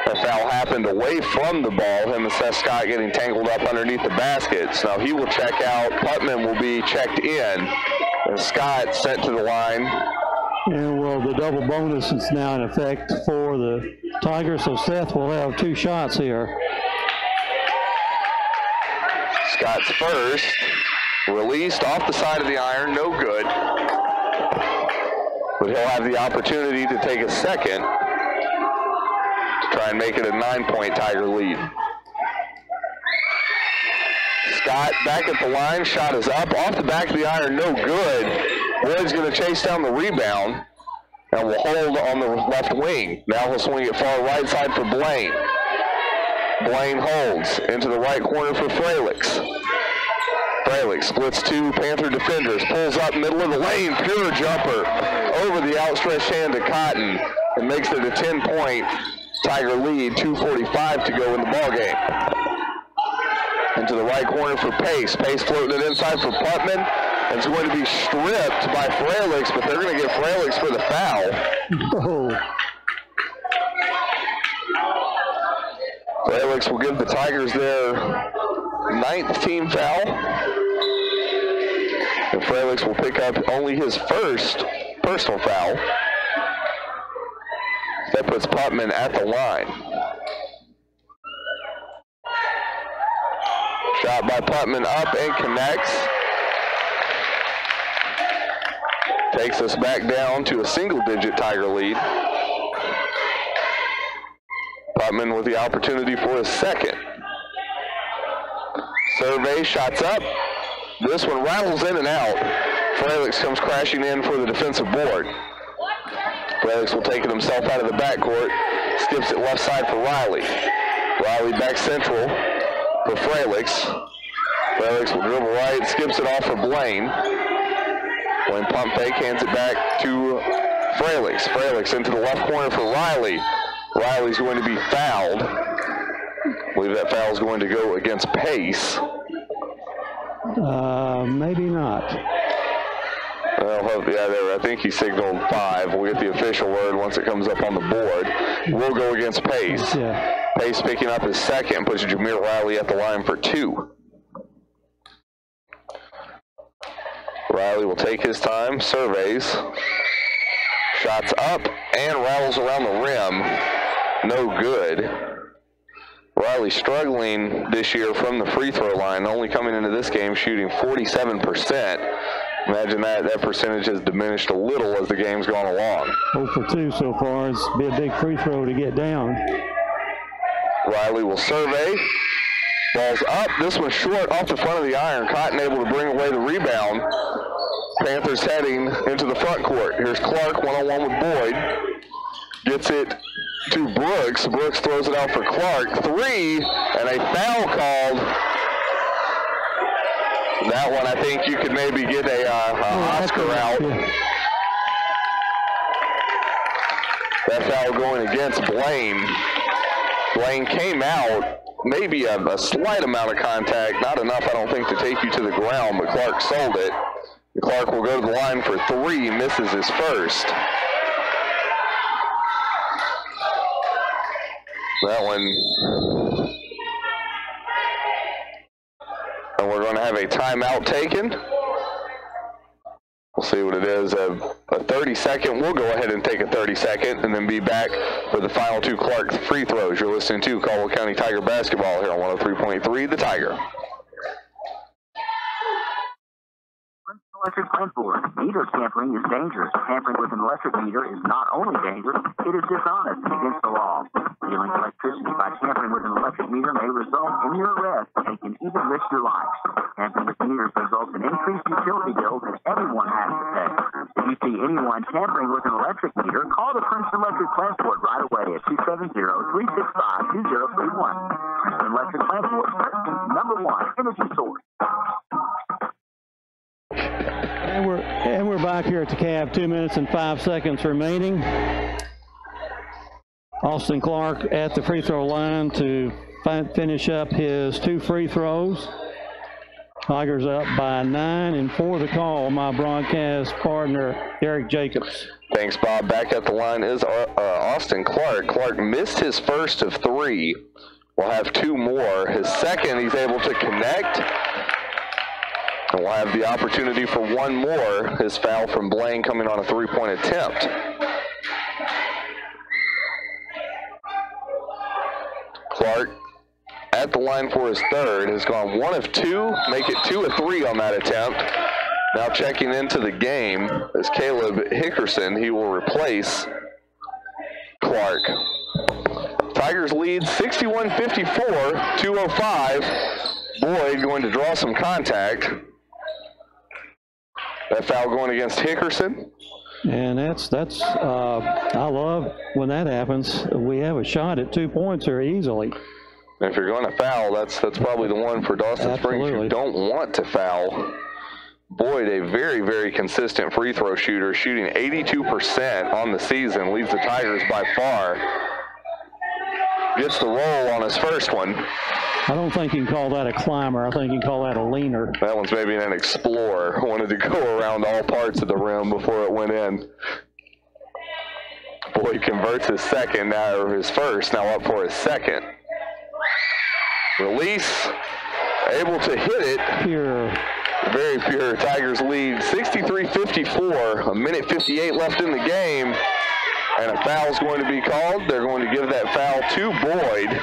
That foul happened away from the ball, him and Seth Scott getting tangled up underneath the baskets. Now he will check out. Putman will be checked in, and Scott sent to the line.
And well, the double bonus is now in effect for the Tigers, so Seth will have 2 shots here.
Scott's first, released off the side of the iron, no good. But he'll have the opportunity to take a second to try and make it a 9-point Tiger lead. Scott back at the line, shot is up, off the back of the iron, no good. Boyd's going to chase down the rebound and will hold on the left wing. Now he'll swing it far right side for Blaine. Blaine holds into the right corner for Freilich. Freilich splits 2 Panther defenders, pulls up middle of the lane, pure jumper over the outstretched hand to Cotton, and makes it a 10-point Tiger lead, 2:45 to go in the ballgame. Into the right corner for Pace. Pace floating it inside for Putman. It's going to be stripped by Freilich, but they're going to get Freilich for the foul.
Oh.
Freilich will give the Tigers their 9th team foul. And Freilich will pick up only his first personal foul. That puts Putman at the line. Shot by Putman up and connects. Takes us back down to a single-digit Tiger lead. Putman with the opportunity for his 2nd. Survey, shots up. This one rattles in and out. Freilich comes crashing in for the defensive board. Freilich will take it himself out of the backcourt. Skips it left side for Riley. Riley back central for Freilich. Freilich will dribble right, skips it off for Blaine. Blaine pump fake, hands it back to Freilich. Freilich into the left corner for Riley. Riley's going to be fouled. I believe that foul is going to go against Pace.
Maybe not.
Well, yeah, I think he signaled 5. We'll get the official word once it comes up on the board. We'll go against Pace.
Yeah.
Pace picking up his second, puts Jameer Riley at the line for 2. Riley will take his time, surveys, shots up, and rattles around the rim. No good. Riley struggling this year from the free throw line, only coming into this game shooting 47%. Imagine that percentage has diminished a little as the game's gone along.
0 for 2 so far. It's be a big free throw to get down.
Riley will survey. Ball's up. This one's short off the front of the iron. Cotton able to bring away the rebound. Panthers heading into the front court. Here's Clark one-on-one with Boyd. Gets it to Brooks. Brooks throws it out for Clark. 3, and a foul called. That one, I think you could maybe get a Oscar out. That foul going against Blaine. Blaine came out, maybe a slight amount of contact, not enough, I don't think, to take you to the ground, but Clark sold it. Clark will go to the line for 3, misses his first. That one. And we're going to have a timeout taken. We'll see what it is. A 30-second. We'll go ahead and take a 30-second and then be back for the final 2 Clark free throws. You're listening to Caldwell County Tiger basketball here on 103.3 The Tiger.
Electric plant board. Meter tampering is dangerous. Tampering with an electric meter is not only dangerous, it is dishonest and against the law. Stealing electricity by tampering with an electric meter may result in your arrest and can even risk your life. Tampering with meters results in increased utility bills that everyone has to pay. If you see anyone tampering with an electric meter, call the Princeton Electric Plant Board right away at 270-365-2031. Princeton Electric Plant Board, #1 energy source.
And we're back here at the Cab. 2 minutes and 5 seconds remaining. Austin Clark at the free throw line to finish up his 2 free throws. Tigers up by 9, and for the call, my broadcast partner, Eric Jacobs.
Thanks, Bob. Back at the line is Austin Clark. Clark missed his first of 3. We'll have 2 more. His second, he's able to connect. And we'll have the opportunity for 1 more. His foul from Blaine coming on a 3-point attempt. Clark at the line for his third has gone 1 of 2, make it 2 of 3 on that attempt. Now checking into the game is Caleb Hickerson. He will replace Clark. Tigers lead 61-54, 2:05. Boyd going to draw some contact. That foul going against Hickerson.
And that's I love when that happens. We have a shot at 2 points here easily.
And if you're going to foul, that's probably the one for Dawson Springs you don't want to foul. Boyd, a very, very consistent free throw shooter, shooting 82% on the season, leads the Tigers by far. Gets the roll on his first one.
I don't think you can call that a climber. I think you can call that a leaner.
That one's maybe an explorer. Wanted to go around all parts of the rim before it went in. Boyd converts his second, now, or his first, now up for his second. Release, able to hit it.
Pure.
Very pure. Tigers lead 63-54. A minute 58 left in the game. And a foul is going to be called. They're going to give that foul to Boyd.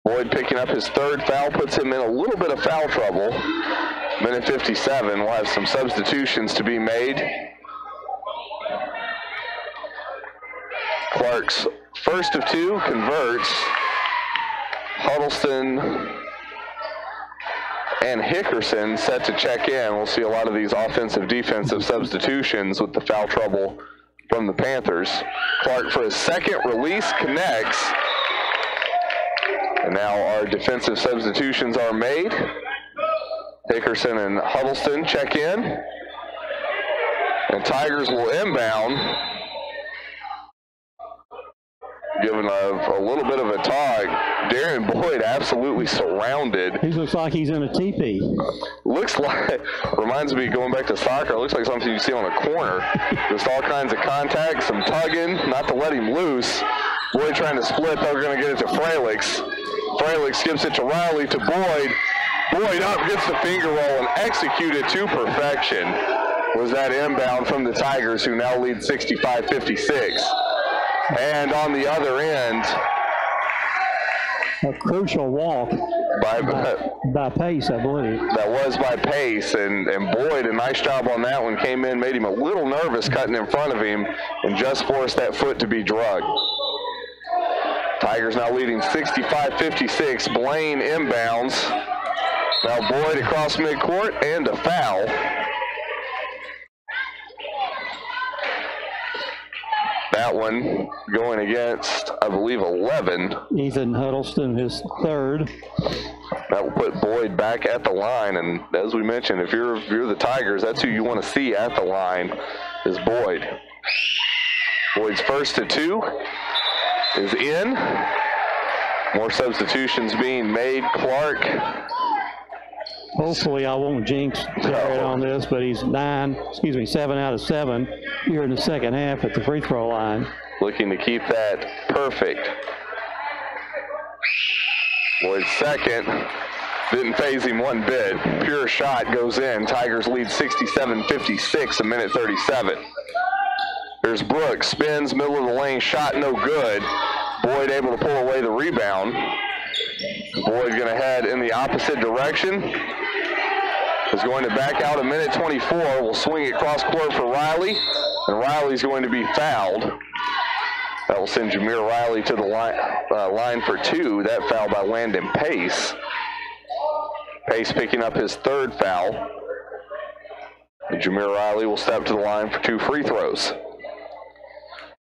Boyd picking up his third foul, puts him in a little bit of foul trouble. Minute 57, we'll have some substitutions to be made. Clark's first of 2 converts. Huddleston and Hickerson set to check in. We'll see a lot of these offensive-defensive substitutions with the foul trouble from the Panthers. Clark for his second release connects. And now our defensive substitutions are made. Hickerson and Huddleston check in. And Tigers will inbound. giving a little bit of a tug. Darren Boyd absolutely surrounded.
He looks like he's in a teepee.
Looks like, reminds me going back to soccer, looks like something you see on a corner. Just all kinds of contact, some tugging, not to let him loose. Boyd trying to split, they're going to get it to Fralix. Fralix gives it to Riley, to Boyd. Boyd up, gets the finger roll and executed to perfection. Was that inbound from the Tigers, who now lead 65-56. And on the other end,
a crucial walk by Pace, I believe.
That was by Pace, and Boyd, a nice job on that one, came in, made him a little nervous cutting in front of him, and just forced that foot to be drugged. Tigers now leading 65-56. Blaine inbounds. Now Boyd across midcourt, and a foul. That one going against, I believe, 11.
Ethan Huddleston, his third.
That will put Boyd back at the line, and as we mentioned, if you're the Tigers, that's who you want to see at the line, is Boyd. Boyd's first to two is in. More substitutions being made. Clark.
Hopefully I won't jinx Jared on this, but he's 7 out of 7 here in the second half at the free throw line.
Looking to keep that perfect. Boyd's second. Didn't phase him one bit. Pure shot goes in. Tigers lead 67-56, a minute 37. There's Brooks, spins, middle of the lane, shot no good. Boyd able to pull away the rebound. Boyd going to head in the opposite direction. Is going to back out a minute 24. Will swing it cross court for Riley, and Riley's going to be fouled. That will send Jameer Riley to the line for two. That foul by Landon Pace. Pace picking up his third foul. And Jameer Riley will step to the line for 2 free throws.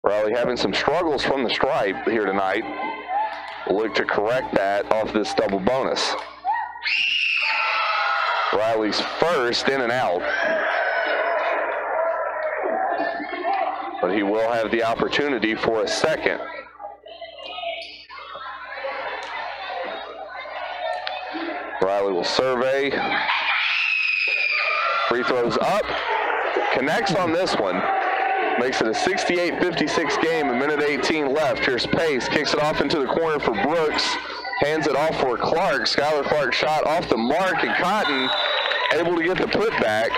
Riley having some struggles from the stripe here tonight. We'll look to correct that off this double bonus. Riley's first in and out. But he will have the opportunity for a second. Riley will survey. Free throws up. Connects on this one. Makes it a 68-56 game, a minute 18 left. Here's Pace, kicks it off into the corner for Brooks. Hands it off for Clark. Skylar Clark shot off the mark, and Cotton able to get the putback.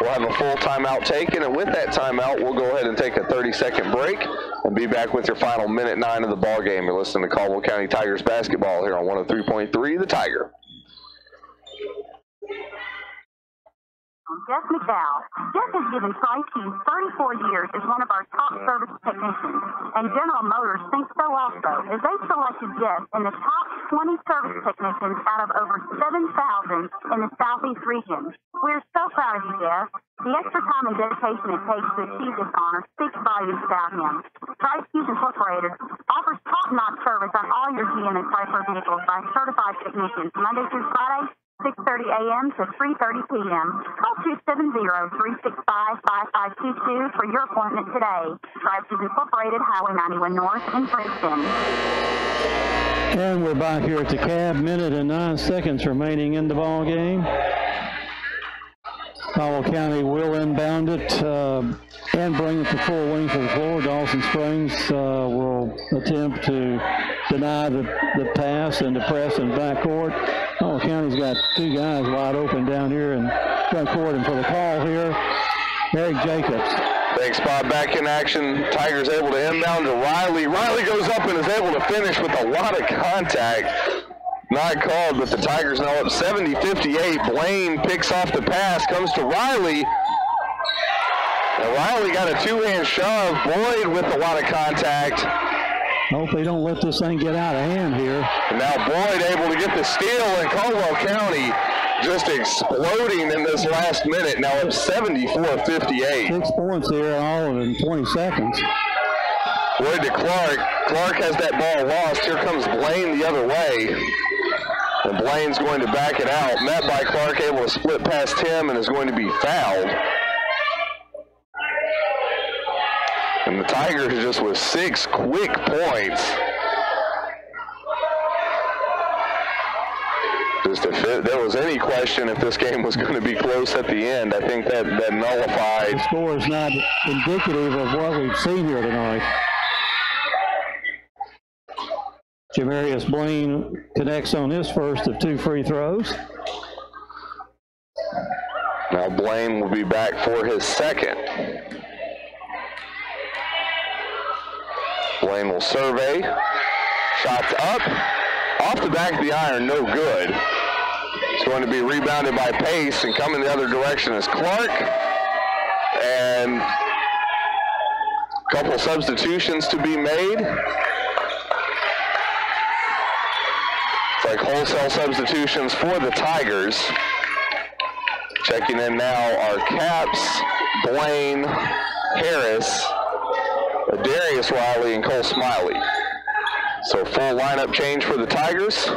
We'll have a full timeout taken, and with that timeout, we'll go ahead and take a 30-second break and be back with your final minute 9 of the ball game. You're listening to Caldwell County Tigers basketball here on 103.3 The Tiger.
Jeff McDowell. Jeff has given Tri-Team 34 years as one of our top service technicians, and General Motors thinks so also, as they selected Jeff in the top 20 service technicians out of over 7,000 in the Southeast region. We're so proud of you, Jeff. The extra time and dedication it takes to achieve this honor speaks volumes about him. Tri-Team Incorporated offers top-notch service on all your GM and Chrysler vehicles by certified technicians Monday through Friday, 6:30 a.m. to 3:30 p.m. Call 270-365-5522 for your appointment today. Tri-Team Incorporated, Highway 91 North in Princeton.
And we're back here at the Cab. Minute and 9 seconds remaining in the ball game. Caldwell County will inbound it and bring it to full length of the floor. Dawson Springs will attempt to deny the pass and the press in backcourt. Caldwell County's got 2 guys wide open down here in front court, and for the call here, Eric Jacobs.
Thanks, Bob. Back in action. Tigers able to inbound to Riley. Riley goes up and is able to finish with a lot of contact. Not called, but the Tigers now up 70-58. Blaine picks off the pass, comes to Riley. And Riley got a 2-hand shove. Boyd with a lot of contact.
Hope they don't let this thing get out of hand here.
And now Boyd able to get the steal, and Caldwell County just exploding in this last minute. Now up 74-58.
6 points here, all in 20 seconds.
Boyd to Clark. Clark has that ball lost. Here comes Blaine the other way. And Blaine's going to back it out. Met by Clark, able to split past him, and is going to be fouled. And Tigers just with 6 quick points. Just if there was any question if this game was going to be close at the end, I think that nullified.
The score is not indicative of what we've seen here tonight. Jamarius Blaine connects on his first of 2 free throws.
Now Blaine will be back for his second. Blaine will survey. Shots up. Off the back of the iron, no good. It's going to be rebounded by Pace, and coming the other direction is Clark. And a couple substitutions to be made. It's like wholesale substitutions for the Tigers. Checking in now are Capps, Blaine, Harris, Darius Riley, and Cole Smiley. So full lineup change for the Tigers.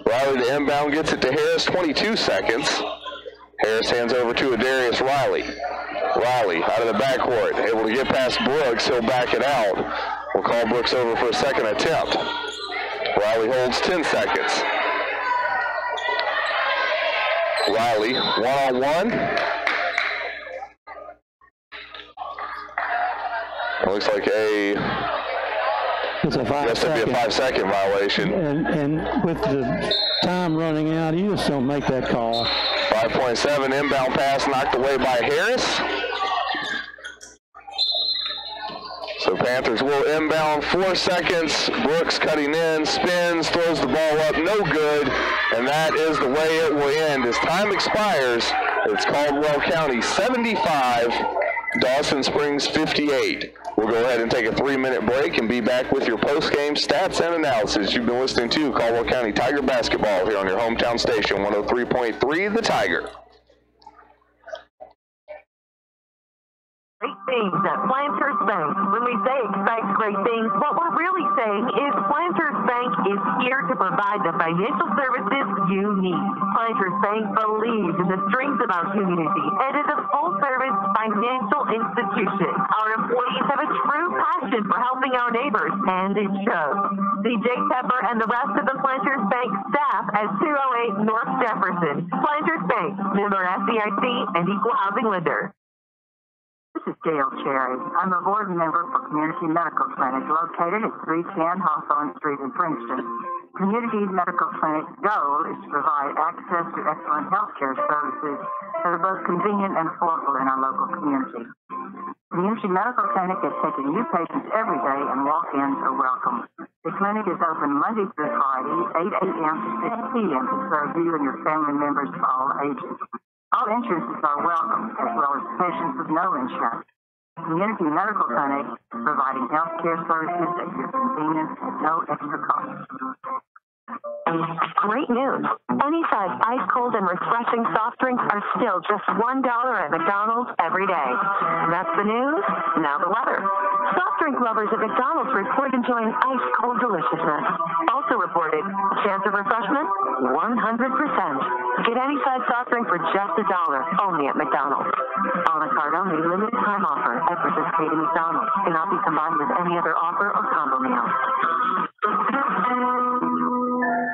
Riley to inbound, gets it to Harris, 22 seconds. Harris hands over to Darius Riley. Riley out of the backcourt, able to get past Brooks, he'll back it out. We'll call Brooks over for a second attempt. Riley holds 10 seconds. Riley, one-on-one. It looks like
it's a
5-second violation.
And with the time running out, you just don't make that call.
5.7 inbound pass knocked away by Harris. So Panthers will inbound, 4 seconds. Brooks cutting in, spins, throws the ball up, no good. And that is the way it will end. As time expires, it's Caldwell County 75, Dawson Springs 58. We'll go ahead and take a 3-minute break and be back with your post-game stats and analysis. You've been listening to Caldwell County Tiger Basketball here on your hometown station, 103.3 The Tiger.
Great things at Planters Bank. When we say expect great things, what we're really saying is Planters Bank is here to provide the financial services you need. Planters Bank believes in the strength of our community and is a full-service financial institution. Our employees have a true passion for helping our neighbors, and it shows. See Jake Pepper and the rest of the Planters Bank staff at 208 North Jefferson. Planters Bank, member FDIC and equal housing lender.
This is Gail Cherry. I'm a board member for Community Medical Clinic located at 310 Hawthorne Street in Princeton. Community Medical Clinic's goal is to provide access to excellent health care services that are both convenient and affordable in our local community. Community Medical Clinic is taking new patients every day and walk-ins are welcome. The clinic is open Monday through Friday, 8 a.m. to 6 p.m. to serve you and your family members of all ages. All insurances are welcome, as well as patients with no insurance. Community Medical Clinic, providing health care services at your convenience at no extra cost.
Great news. Any size ice cold and refreshing soft drinks are still just $1 at McDonald's every day. That's the news. Now the weather. Soft drink lovers at McDonald's report enjoying ice cold deliciousness. Also reported, chance of refreshment, 100%. Get any size soft drink for just $1 only at McDonald's. A la carte only, limited time offer at participating McDonald's. Cannot be combined with any other offer or combo meal.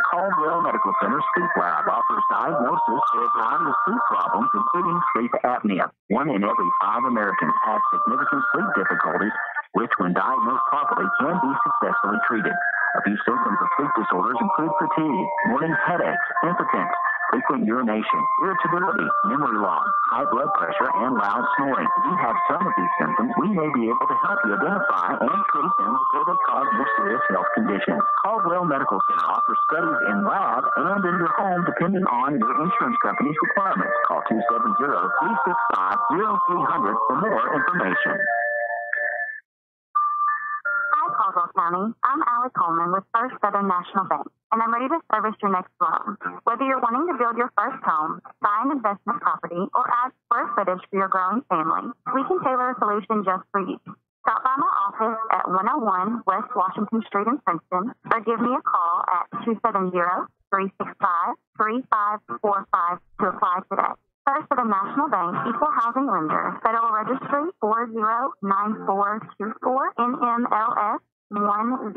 Caldwell Medical Center Sleep Lab offers diagnosis for a variety of sleep problems, including sleep apnea. 1 in every 5 Americans have significant sleep difficulties, which, when diagnosed properly, can be successfully treated. A few symptoms of sleep disorders include fatigue, morning headaches, impotence, frequent urination, irritability, memory loss, high blood pressure, and loud snoring. If you have some of these symptoms, we may be able to help you identify and treat them before they cause more serious health conditions. Caldwell Medical Center offers studies in lab and in your home depending on your insurance company's requirements. Call 270-365-0300 for more information.
Caldwell County. I'm Allie Coleman with First Southern National Bank, and I'm ready to service your next loan. Whether you're wanting to build your first home, buy an investment property, or add square footage for your growing family, we can tailor a solution just for you. Stop by my office at 101 West Washington Street in Princeton, or give me a call at 270-365-3545 to apply today. First Southern National Bank, Equal Housing Lender, Federal Registry 409424, NMLS 1002997.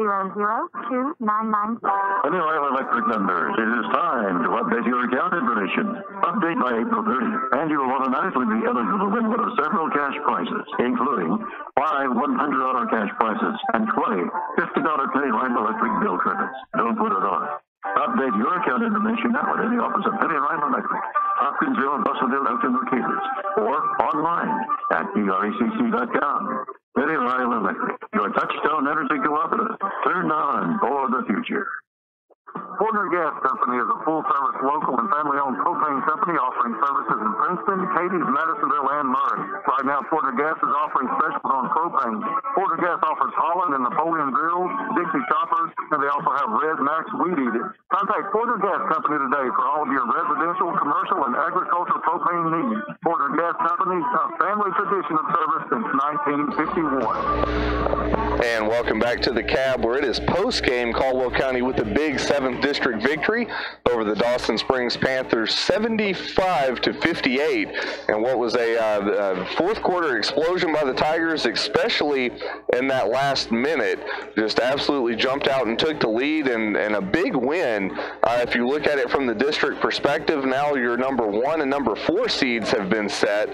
Penny Oil Electric members, it is time to update your account information. Update by April 30th, and you will automatically be eligible to win one of several cash prizes, including 5 $100 cash prizes and 20 $50 Penny Line Electric bill credits. Don't put it off. Update your account information now at any office of Penny Line Electric, Hopkinsville, Russellville, Elton, or Cambridge, or online at PRECC.com. Penny Line Electric, your touchstone energy cooperative. Turn on for the future.
Porter Gas Company is a full-service local and family-owned propane company offering services in Princeton, Cadiz, Madisonville, and Murray. Right now, Porter Gas is offering specials on propane. Porter Gas offers Holland and Napoleon grills, Dixie choppers, and they also have Red Max weed eaters. Contact Porter Gas Company today for all of your residential, commercial, and agricultural propane needs. Porter Gas Company, a family tradition of service since 1951.
And welcome back to the Cab, where it is post-game. Caldwell County with a big 7th District victory over the Dawson Springs Panthers, 75-58. And what was a fourth quarter explosion by the Tigers, especially in that last minute, just absolutely jumped out and took the lead, and a big win. If you look at it from the district perspective, now your number 1 and number 4 seeds have been set.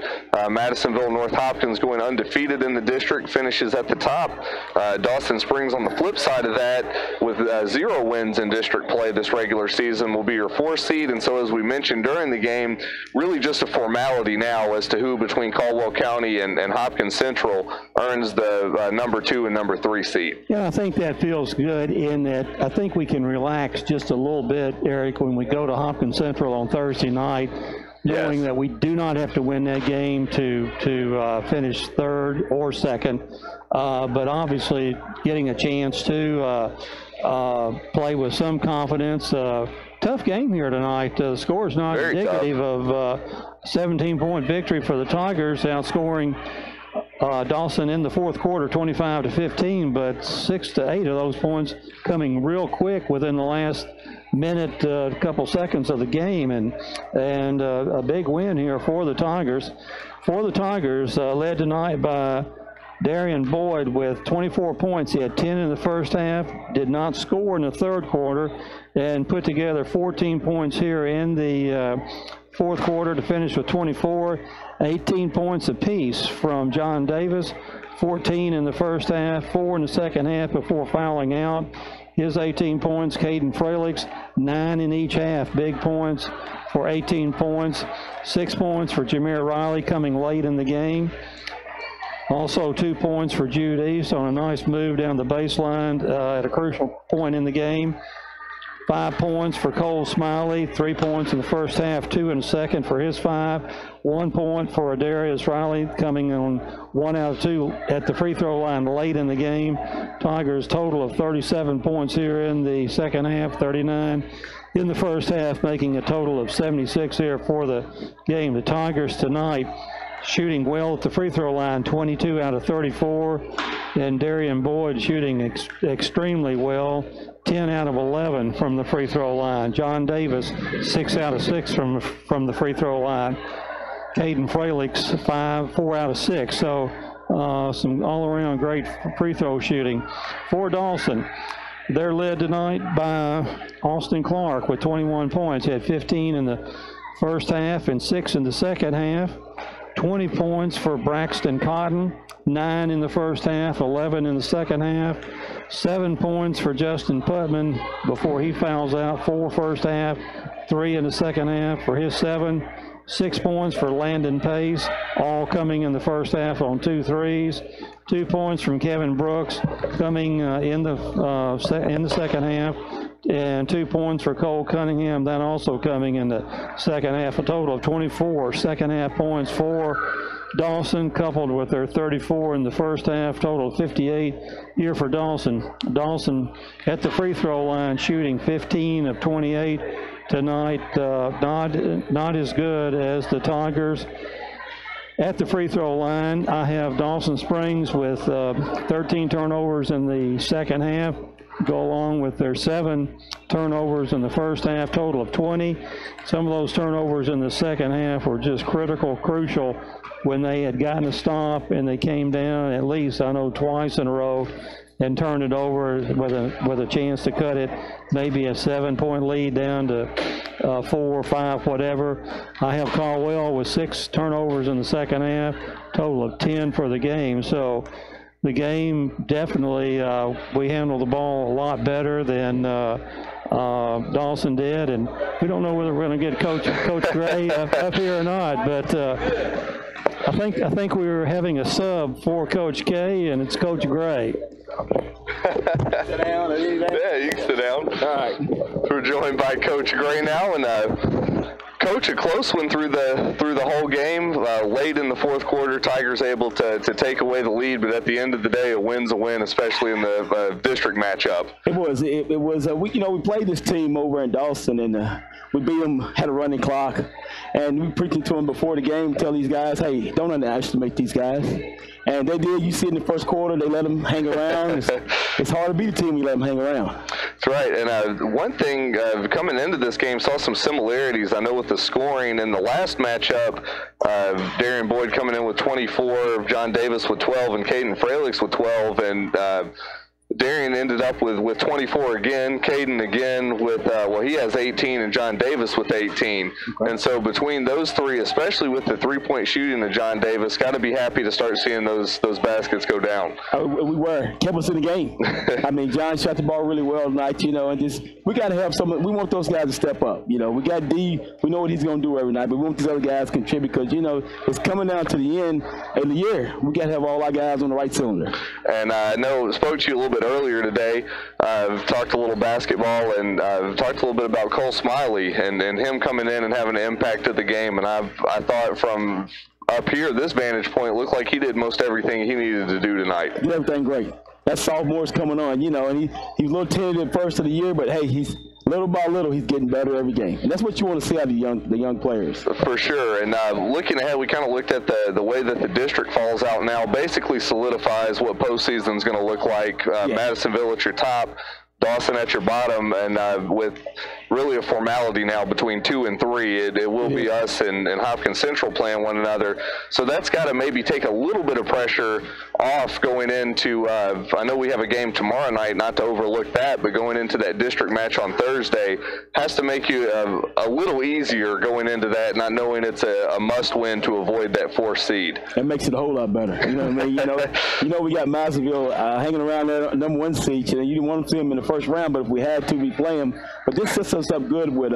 Madisonville North Hopkins going undefeated in the district, finishes at the top. Dawson Springs on the flip side of that with 0 wins in district play this regular season will be your 4th seed. And so, as we mentioned during the game, really just a formality now as to who between Caldwell County and Hopkins Central earns the number 2 and number 3 seed.
Yeah, I think that feels good in that I think we can relax just a little bit, Eric, when we go to Hopkins Central on Thursday night, knowing that we do not have to win that game to finish 3rd or 2nd, but obviously getting a chance to play with some confidence. Tough game here tonight. The score is not
Very
indicative
tough.
of 17-point victory for the Tigers, outscoring Dawson in the fourth quarter 25-15, but 6 to 8 of those points coming real quick within the last minute, couple seconds of the game, and a big win here for the Tigers. Led tonight by Darian Boyd with 24 points. He had 10 in the first half, did not score in the third quarter, and put together 14 points here in the fourth quarter to finish with 24. 18 points apiece from John Davis, 14 in the first half, 4 in the second half before fouling out. His 18 points. Caden Frelick's 9 in each half, big points for 18 points. 6 points for Jameer Riley coming late in the game. Also 2 points for Jude East on a nice move down the baseline at a crucial point in the game. 5 points for Cole Smiley, 3 points in the first half, 2 in the second for his 5. 1 point for Adarius Riley coming on 1 out of 2 at the free throw line late in the game. Tigers total of 37 points here in the second half, 39 in the first half, making a total of 76 here for the game. The Tigers tonight shooting well at the free throw line, 22 out of 34, and Darian Boyd shooting extremely well, 10 out of 11 from the free throw line. John Davis, 6 out of 6 from the free throw line. Caden Frelick's 4 out of 6. So some all-around great free throw shooting for Dawson. They're led tonight by Austin Clark with 21 points. He had 15 in the first half and 6 in the second half. 20 points for Braxton Cotton, 9 in the first half, 11 in the second half. 7 points for Justin Putman before he fouls out, 4 first half, 3 in the second half for his 7. 6 points for Landon Pace, all coming in the first half on 2 threes. 2 points from Kevin Brooks coming in the second half, and 2 points for Cole Cunningham, that also coming in the second half. A total of 24 second half points for Dawson, coupled with their 34 in the first half, total of 58 here for Dawson. Dawson at the free throw line shooting 15 of 28 tonight, not as good as the Tigers. At the free throw line, I have Dawson Springs with 13 turnovers in the second half, go along with their 7 turnovers in the first half, total of 20. Some of those turnovers in the second half were just crucial when they had gotten a stop and they came down at least, I know, twice in a row and turned it over with a chance to cut it, maybe a 7-point lead down to 4 or 5, whatever. I have Caldwell with 6 turnovers in the second half, total of 10 for the game. So the game definitely, we handled the ball a lot better than Dawson did, and we don't know whether we're going to get Coach Gray up here or not, but I think we were having a sub for Coach K, and it's Coach Gray.
Sit down. Yeah, you can sit down. All right. We're joined by Coach Gray now, and Coach, a close one through the whole game. Late in the fourth quarter, Tigers able to take away the lead, but at the end of the day, a win's a win, especially in the district matchup. It was.
We played this team over in Dawson, and we beat them, had a running clock, and we preaching to them before the game, tell these guys, hey, don't underestimate these guys. And they did. You see in the first quarter, they let them hang around. It's hard to beat a team when you let them hang around.
That's right. And one thing, coming into this game, saw some similarities. I know with the scoring in the last matchup, Darian Boyd coming in with 24, John Davis with 12, and Caden Fralix with 12. And Darian ended up with 24 again. Caden again with, he has 18, and John Davis with 18. Okay. And so between those three, especially with the 3-point shooting of John Davis, got to be happy to start seeing those baskets go down.
We were. Kept us in the game. I mean, John shot the ball really well tonight, and just we got to have we want those guys to step up. We got D. We know what he's going to do every night, but we want these other guys to contribute because, it's coming down to the end of the year. We got to have all our guys on the right cylinder.
And I know, spoke to you a little bit earlier today. I've talked a little basketball, and I've talked a little bit about Cole Smiley and him coming in and having an impact of the game. And I thought from up here, this vantage point, looked like he did most everything he needed to do tonight.
Did everything great. That sophomore's coming on, and he was a little tentative first of the year, but hey, he's little by little, he's getting better every game. And that's what you want to see out of the young players.
For sure. And looking ahead, we kind of looked at the way that the district falls out now, basically solidifies what postseason's going to look like. Madisonville at your top, Dawson at your bottom, and with really a formality now between 2 and 3. It will be us and Hopkins Central playing one another. So that's got to maybe take a little bit of pressure off going into, I know we have a game tomorrow night, not to overlook that, but going into that district match on Thursday has to make you a little easier going into that, not knowing it's a must-win to avoid that 4th seed.
It makes it a whole lot better. You know what I mean? We got Madisonville hanging around there, number 1 seed. You didn't want to see them in the first round, but if we had to, we play them. But this sets us up good with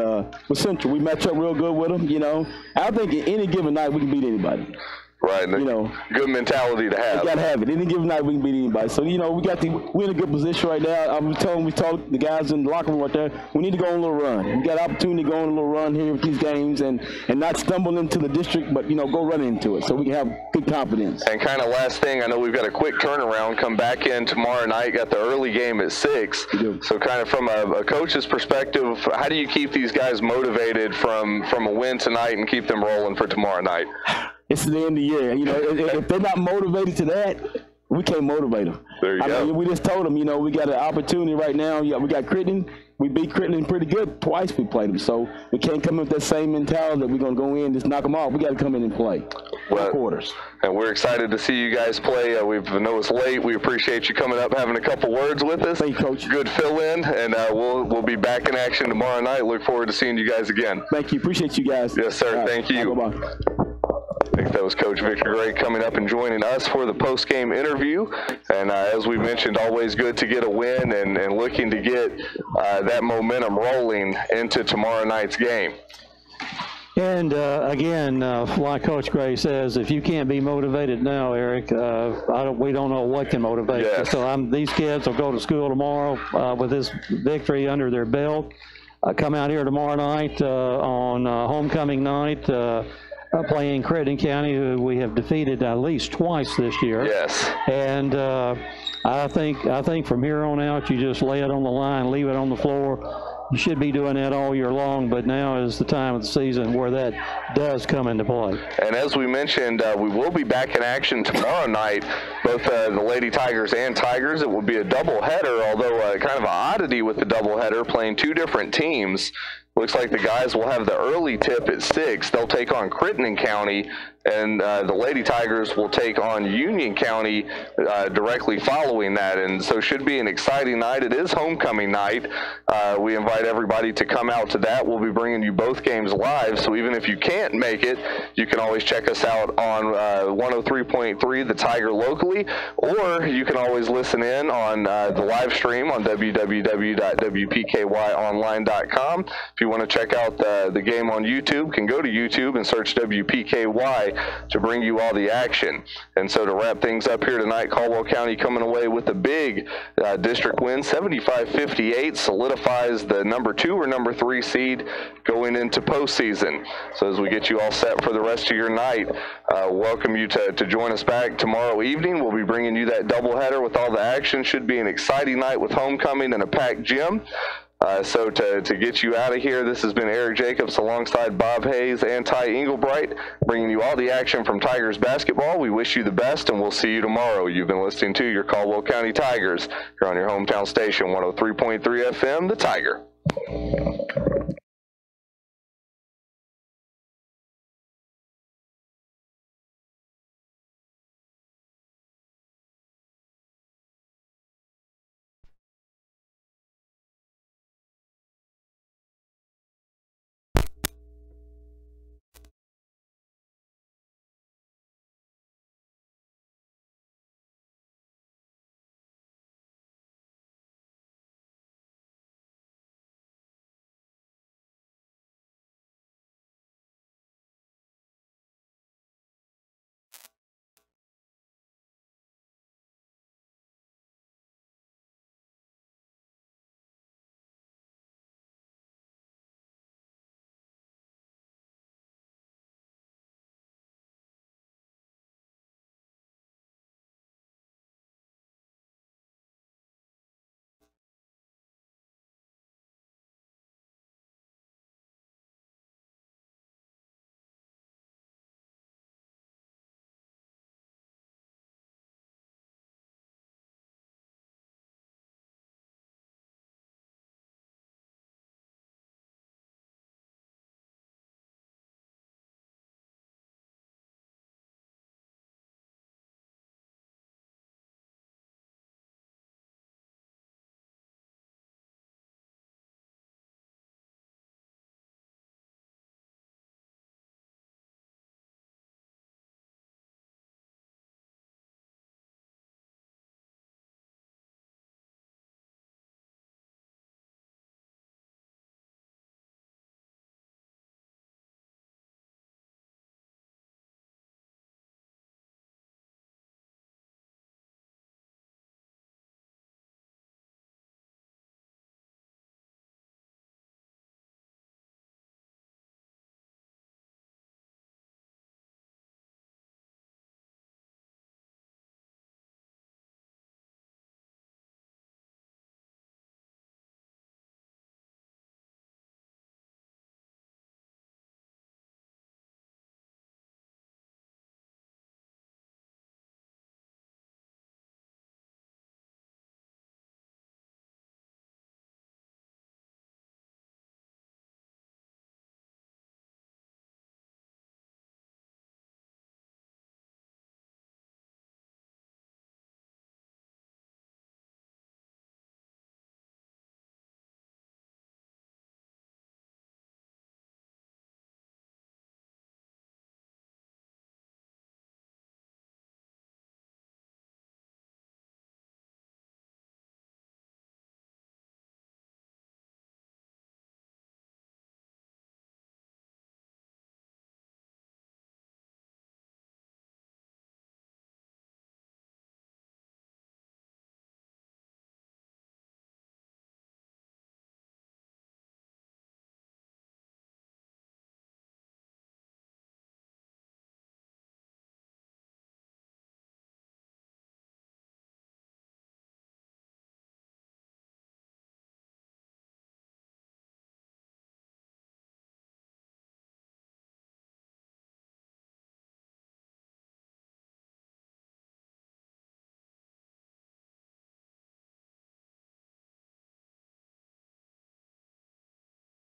Central. We match up real good with them, I think any given night we can beat anybody.
Right, good mentality to have.
We got to have it. Any given night we can beat anybody. So, we're in a good position right now. We told the guys in the locker room right there, we need to go on a little run. We got an opportunity to go on a little run here with these games and not stumble into the district, but, go run into it so we can have good confidence.
And kind of last thing, I know we've got a quick turnaround, come back in tomorrow night, got the early game at 6. So kind of from a coach's perspective, how do you keep these guys motivated from a win tonight and keep them rolling for tomorrow night?
It's the end of the year. If they're not motivated to that, we can't motivate them.
There you go.
We just told them, we got an opportunity right now. We got Crittenden. We beat Crittenden pretty good twice we played them. So we can't come in with that same mentality that we're going to go in and just knock them off. We got to come in and play. Quarters.
And we're excited to see you guys play. We know it's late. We appreciate you coming up, having a couple words with us.
Thank you, Coach.
Good fill-in, and we'll be back in action tomorrow night. Look forward to seeing you guys again.
Thank you. Appreciate you guys.
Yes, sir.
Right.
Thank you.
Bye-bye.
I think that was Coach Victor Gray coming up and joining us for the post-game interview. And as we mentioned, always good to get a win and looking to get that momentum rolling into tomorrow night's game.
And again, like Coach Gray says, if you can't be motivated now, Eric, we don't know what can motivate you. So these kids will go to school tomorrow with this victory under their belt. Come out here tomorrow night on homecoming night. Playing Crittenden County, who we have defeated at least twice this year.
Yes.
And I think from here on out, you just lay it on the line, leave it on the floor, You should be doing that all year long, but now is the time of the season where that does come into play.
And as we mentioned, we will be back in action tomorrow night, both the Lady Tigers and Tigers. It will be a doubleheader, although kind of an oddity with the doubleheader, playing two different teams. Looks like the guys will have the early tip at 6. They'll take on Crittenden County, and the Lady Tigers will take on Union County directly following that. And so should be an exciting night. It is homecoming night. We invite everybody to come out to that. We'll be bringing you both games live, so even if you can't make it, you can always check us out on 103.3 The Tiger locally, or you can always listen in on the live stream on www.wpkyonline.com. If you want to check out the game on YouTube, can go to YouTube and search WPKY to bring you all the action. And so to wrap things up here tonight, Caldwell County coming away with a big district win, 75-58, solidifies the number 2 or number 3 seed going into postseason. So as we get you all set for the rest of your night, welcome you to join us back tomorrow evening. We'll be bringing you that doubleheader with all the action. Should be an exciting night with homecoming and a packed gym. So to get you out of here, this has been Eric Jacobs alongside Bob Hayes and Ty Englebright, bringing you all the action from Tigers basketball. We wish you the best, and we'll see you tomorrow. You've been listening to your Caldwell County Tigers here on your hometown station, 103.3 FM, The Tiger.